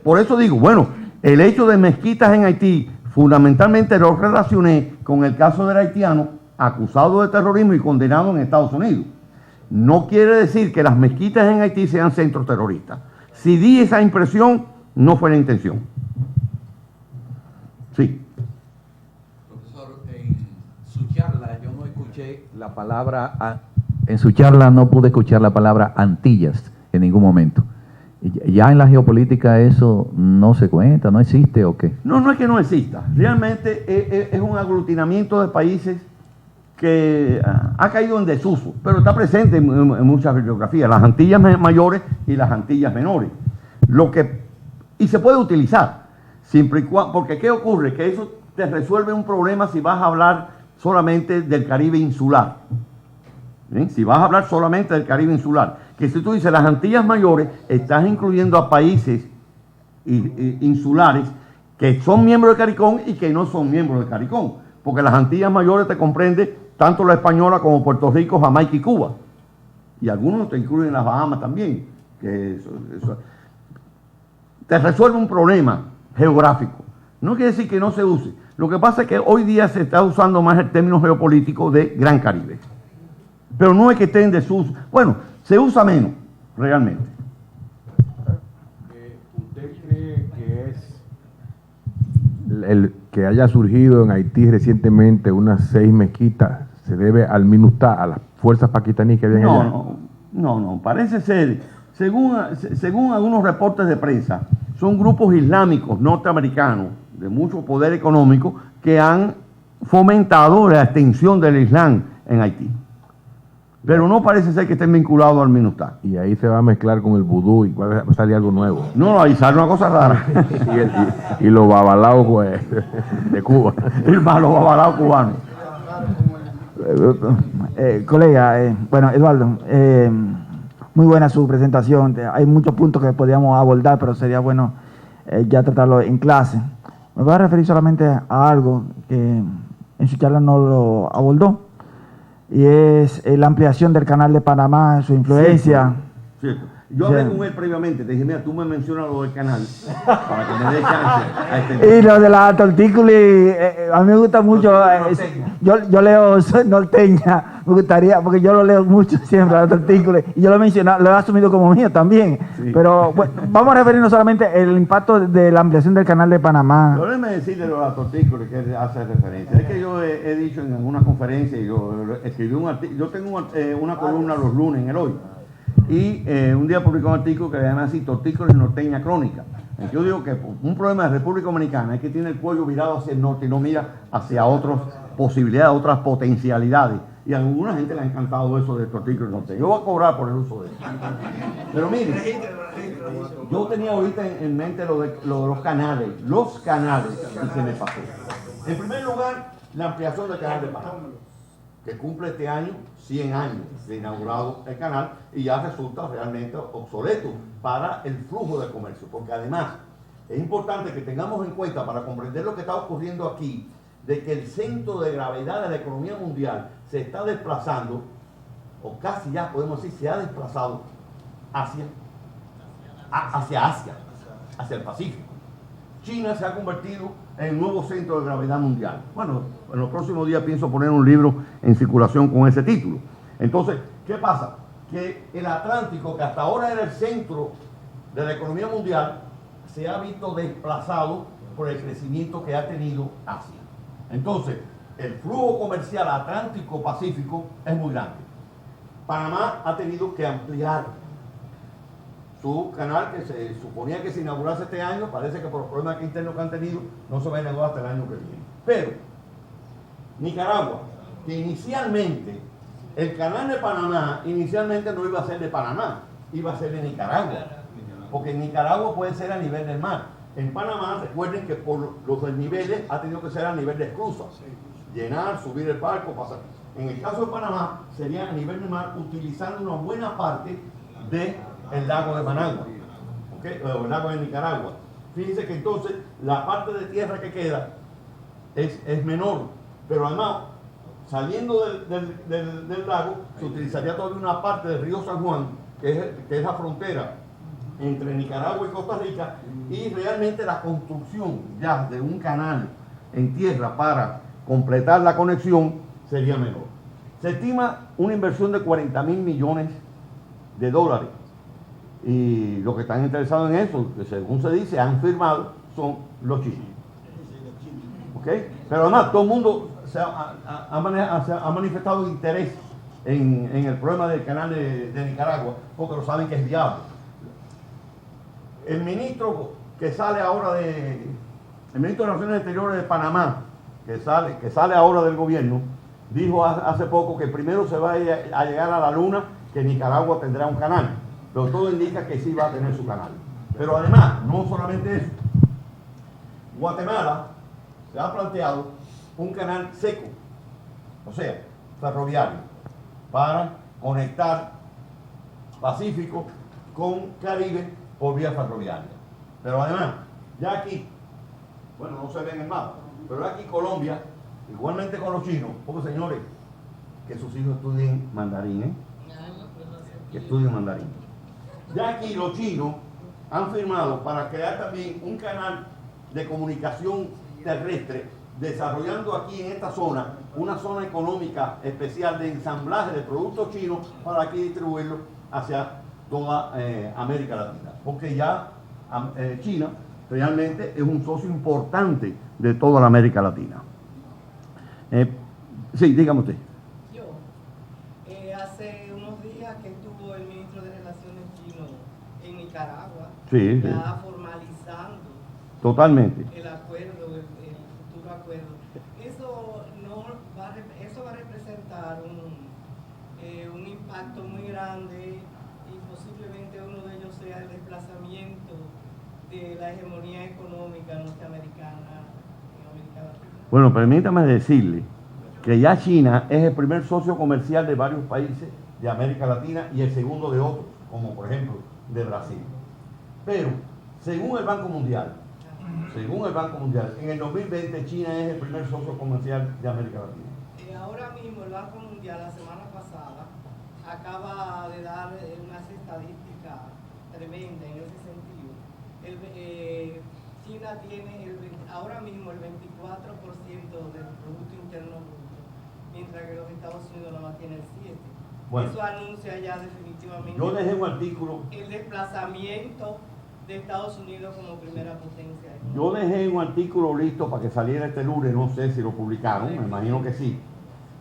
Por eso digo, bueno, el hecho de mezquitas en Haití, fundamentalmente lo relacioné con el caso del haitiano acusado de terrorismo y condenado en Estados Unidos. No quiere decir que las mezquitas en Haití sean centros terroristas. Si di esa impresión, no fue la intención. Sí. Profesor, en su charla yo no escuché la palabra, en su charla no pude escuchar la palabra Antillas en ningún momento. ¿Ya en la geopolítica eso no se cuenta, no existe o qué? No es que no exista. Realmente es un aglutinamiento de países que ha caído en desuso, pero está presente en muchas bibliografías, las Antillas mayores y las Antillas menores. Y se puede utilizar, siempre y cuando, porque ¿qué ocurre? Que eso te resuelve un problema si vas a hablar solamente del Caribe insular. ¿Bien? Si vas a hablar solamente del Caribe insular, que si tú dices las Antillas mayores, estás incluyendo a países insulares que son miembros de CARICOM y que no son miembros de CARICOM, porque las Antillas mayores te comprende tanto la española como Puerto Rico, Jamaica y Cuba. Y algunos te incluyen las Bahamas también. Que eso te resuelve un problema geográfico. No quiere decir que no se use. Lo que pasa es que hoy día se está usando más el término geopolítico de Gran Caribe. Pero no es que esté en desuso. Bueno, se usa menos, realmente. ¿Usted cree que es el que haya surgido en Haití recientemente unas 6 mezquitas se debe al MINUSTAH, a las fuerzas pakistaníes que habían allá? No, parece ser, según algunos reportes de prensa, son grupos islámicos norteamericanos de mucho poder económico que han fomentado la extensión del Islam en Haití. Pero no parece ser que estén vinculados al MINUSTAH. Y ahí se va a mezclar con el vudú y va a salir algo nuevo. No, ahí sale una cosa rara. y los babalaos pues, de Cuba. Los babalaos cubanos. Colega, bueno, Eduardo, muy buena su presentación. Hay muchos puntos que podríamos abordar, pero sería bueno ya tratarlo en clase. Me voy a referir solamente a algo que en su charla no lo abordó, y es la ampliación del canal de Panamá, su influencia. Cierto. Yo hablé con él previamente, te dije, mira, tú me mencionas lo del canal, para que me dé chance a este. Y lo de la tortícolis, a mí me gusta mucho, yo leo norteña, me gustaría, porque yo lo leo mucho siempre, la tortícolis, y yo lo he mencionado, lo he asumido como mío también, sí. Pero bueno, vamos a referirnos solamente al impacto de la ampliación del canal de Panamá. Déjame decirle lo de la tortícolis que hace referencia. Es que yo he dicho en alguna conferencia, y yo escribí un artículo, yo tengo una columna los lunes en El Hoy. Y un día publicó un artículo que se llama así, Tortícolis Norteña Crónica. Yo digo que un problema de República Dominicana es que tiene el cuello virado hacia el norte y no mira hacia otras posibilidades, otras potencialidades. Y a alguna gente le ha encantado eso de Tortico del Norte. Yo voy a cobrar por el uso de eso. Pero mire, yo tenía ahorita en mente lo de los canales, y se me pasó. En primer lugar, la ampliación del canal de Panamá, que cumple este año 100 años de inaugurado el canal y ya resulta realmente obsoleto para el flujo de comercio, porque además es importante que tengamos en cuenta para comprender lo que está ocurriendo aquí, de que el centro de gravedad de la economía mundial se está desplazando, o casi ya podemos decir, se ha desplazado hacia Asia, hacia el Pacífico. China se ha convertido en el nuevo centro de gravedad mundial. Bueno, en los próximos días pienso poner un libro en circulación con ese título. Entonces, ¿qué pasa? Que el Atlántico, que hasta ahora era el centro de la economía mundial, se ha visto desplazado por el crecimiento que ha tenido Asia. Entonces, el flujo comercial Atlántico-Pacífico es muy grande. Panamá ha tenido que ampliar su canal, que se suponía que se inaugurase este año. Parece que por los problemas internos que han tenido no se va a inaugurar hasta el año que viene. Pero Nicaragua, que inicialmente el canal de Panamá inicialmente no iba a ser de Panamá, iba a ser de Nicaragua, porque en Nicaragua puede ser a nivel del mar. En Panamá, recuerden que por los desniveles ha tenido que ser a nivel de esclusas, llenar, subir el barco, pasar. En el caso de Panamá sería a nivel del mar, utilizando una buena parte del lago de Managua, ¿okay? O el lago de Nicaragua. Fíjense que entonces la parte de tierra que queda es menor, pero además saliendo del lago se utilizaría todavía una parte del río San Juan, que es la frontera entre Nicaragua y Costa Rica, y realmente la construcción ya de un canal en tierra para completar la conexión sería menor. Se estima una inversión de 40 mil millones de dólares. Y los que están interesados en eso, que según se dice, han firmado, son los chinos. ¿Ok? Pero además, todo el mundo ha manifestado interés en el problema del canal de Nicaragua, porque lo saben que es viable. El ministro que sale ahora el ministro de Relaciones Exteriores de Panamá, que sale ahora del gobierno, dijo hace poco que primero se va a llegar a la luna, que Nicaragua tendrá un canal. Pero todo indica que sí va a tener su canal. Pero además, no solamente eso, Guatemala se ha planteado un canal seco, o sea, ferroviario, para conectar Pacífico con Caribe por vía ferroviaria. Pero además, ya aquí, bueno, no se ve en el mapa, pero aquí Colombia, igualmente con los chinos, porque señores, que sus hijos estudien mandarín, que estudien mandarín. Ya aquí los chinos han firmado para crear también un canal de comunicación terrestre, desarrollando aquí en esta zona una zona económica especial de ensamblaje de productos chinos para aquí distribuirlos hacia toda América Latina. Porque ya China realmente es un socio importante de toda la América Latina. Sí, dígame usted. Hace unos días que estuvo el ministro de Relaciones chino en Nicaragua, sí, ya formalizando totalmente el acuerdo, el futuro acuerdo. Eso va a representar un impacto muy grande, y posiblemente uno de ellos sea el desplazamiento de la hegemonía económica norteamericana en América Latina. Bueno, permítame decirle que ya China es el primer socio comercial de varios países de América Latina y el segundo de otros, como por ejemplo de Brasil. Pero, según el Banco Mundial, en el 2020 China es el primer socio comercial de América Latina. Ahora mismo el Banco Mundial, la semana pasada, acaba de dar unas estadísticas tremendas en ese sentido. China tiene ahora mismo el 24% del Producto Interno Bruto, mientras que los Estados Unidos nada más tienen el 7%. Bueno, eso anuncia ya definitivamente yo dejé un artículo, el desplazamiento de Estados Unidos como primera potencia. Yo dejé un artículo listo para que saliera este lunes, no sé si lo publicaron, me imagino que sí.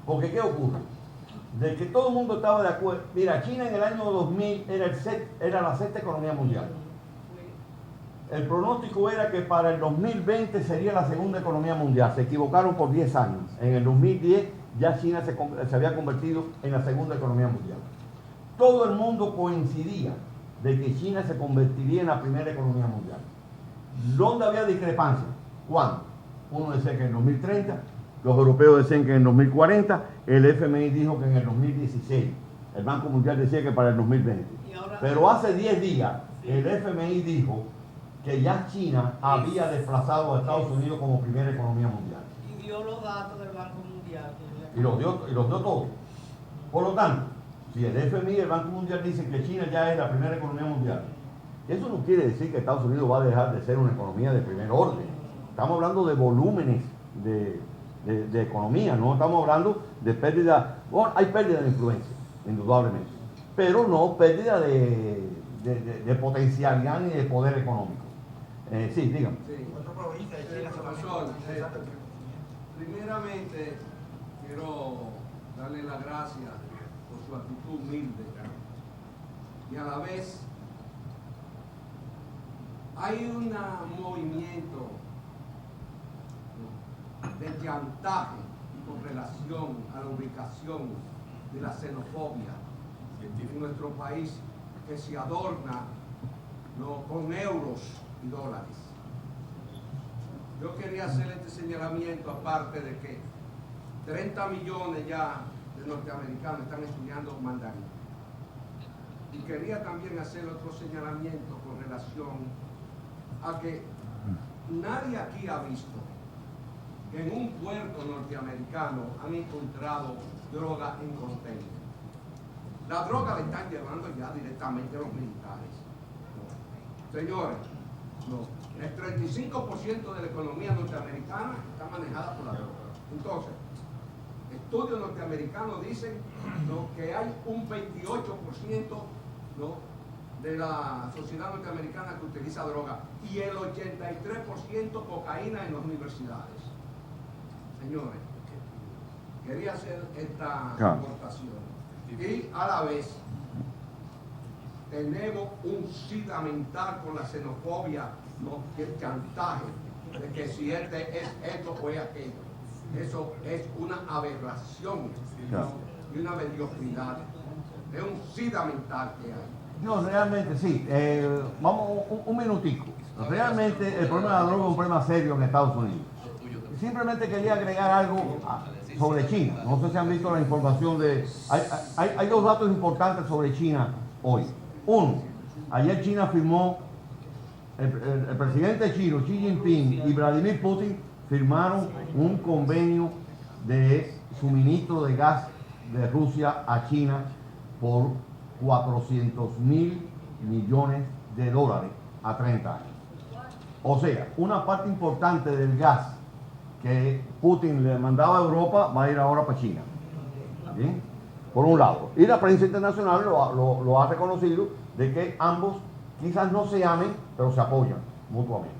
Porque ¿qué ocurre? De que todo el mundo estaba de acuerdo. Mira, China en el año 2000 era la sexta economía mundial. El pronóstico era que para el 2020 sería la segunda economía mundial. Se equivocaron por 10 años. En el 2010 ya China se había convertido en la segunda economía mundial. Todo el mundo coincidía de que China se convertiría en la primera economía mundial. ¿Dónde había discrepancia? ¿Cuándo? Uno decía que en el 2030, los europeos decían que en el 2040, el FMI dijo que en el 2016, el Banco Mundial decía que para el 2020. Pero hace 10 días, el FMI dijo que ya China había desplazado a Estados Unidos como primera economía mundial. Y dio los datos del Banco Mundial. Y los dio todos. Por lo tanto, si el FMI y el Banco Mundial dicen que China ya es la primera economía mundial, eso no quiere decir que Estados Unidos va a dejar de ser una economía de primer orden. Estamos hablando de volúmenes de economía, no estamos hablando de pérdida. Bueno, hay pérdida de influencia, indudablemente, pero no pérdida de potencialidad ni de poder económico. Sí, dígame. Sí. Profesor, primeramente quiero darle las gracias por su actitud humilde y a la vez hay un movimiento de chantaje con relación a la ubicación de la xenofobia en nuestro país que se adorna con euros y dólares. Yo quería hacer este señalamiento aparte de que 30 millones ya de norteamericanos están estudiando mandarín. Y quería también hacer otro señalamiento con relación a que nadie aquí ha visto que en un puerto norteamericano han encontrado droga en contenedor. La droga la están llevando ya directamente los militares. Señores, no. El 35% de la economía norteamericana está manejada por la droga. Entonces, estudios norteamericanos dicen que hay un 28% de la sociedad norteamericana que utiliza droga y el 83% cocaína en las universidades. Señores, quería hacer esta aportación. Y a la vez, tenemos un SIDA mental con la xenofobia, el chantaje de que si este es esto o es aquello. Eso es una aberración y una mediocridad. Es un SIDA mental que hay. No, realmente sí. Vamos un minutico. Realmente el problema de la droga es un problema serio en Estados Unidos. Simplemente quería agregar algo sobre China. No sé si han visto la información de... Hay dos datos importantes sobre China hoy. Uno, ayer China firmó, el presidente chino, Xi Jinping y Vladimir Putin firmaron un convenio de suministro de gas de Rusia a China por 400.000 millones de dólares a 30 años. O sea, una parte importante del gas que Putin le mandaba a Europa va a ir ahora para China. ¿Bien? Por un lado. Y la prensa internacional lo ha reconocido de que ambos quizás no se amen, pero se apoyan mutuamente.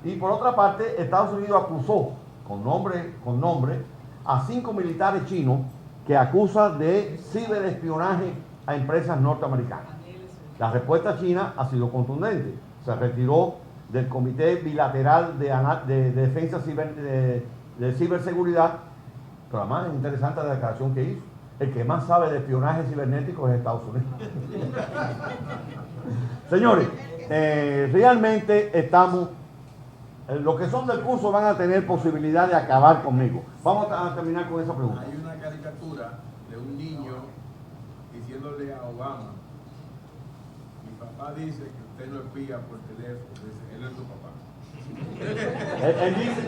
Y por otra parte, Estados Unidos acusó con nombre a 5 militares chinos que acusa de ciberespionaje a empresas norteamericanas. La respuesta china ha sido contundente. Se retiró del Comité Bilateral de Defensa de Ciberseguridad, pero además es interesante la declaración que hizo. El que más sabe de espionaje cibernético es Estados Unidos. Señores, realmente estamos... los que son del curso van a tener posibilidad de acabar conmigo. Vamos a terminar con esa pregunta. Hay una caricatura de un niño diciéndole a Obama: mi papá dice que usted no espía por teléfono, dice, él es tu papá. Él dice...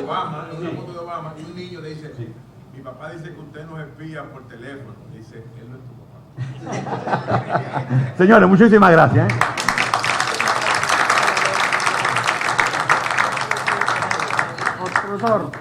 Obama, una foto de Obama, y un niño le dice, sí, mi papá dice que usted no espía por teléfono, dice, él no es tu papá. Señores, muchísimas gracias. Profesor.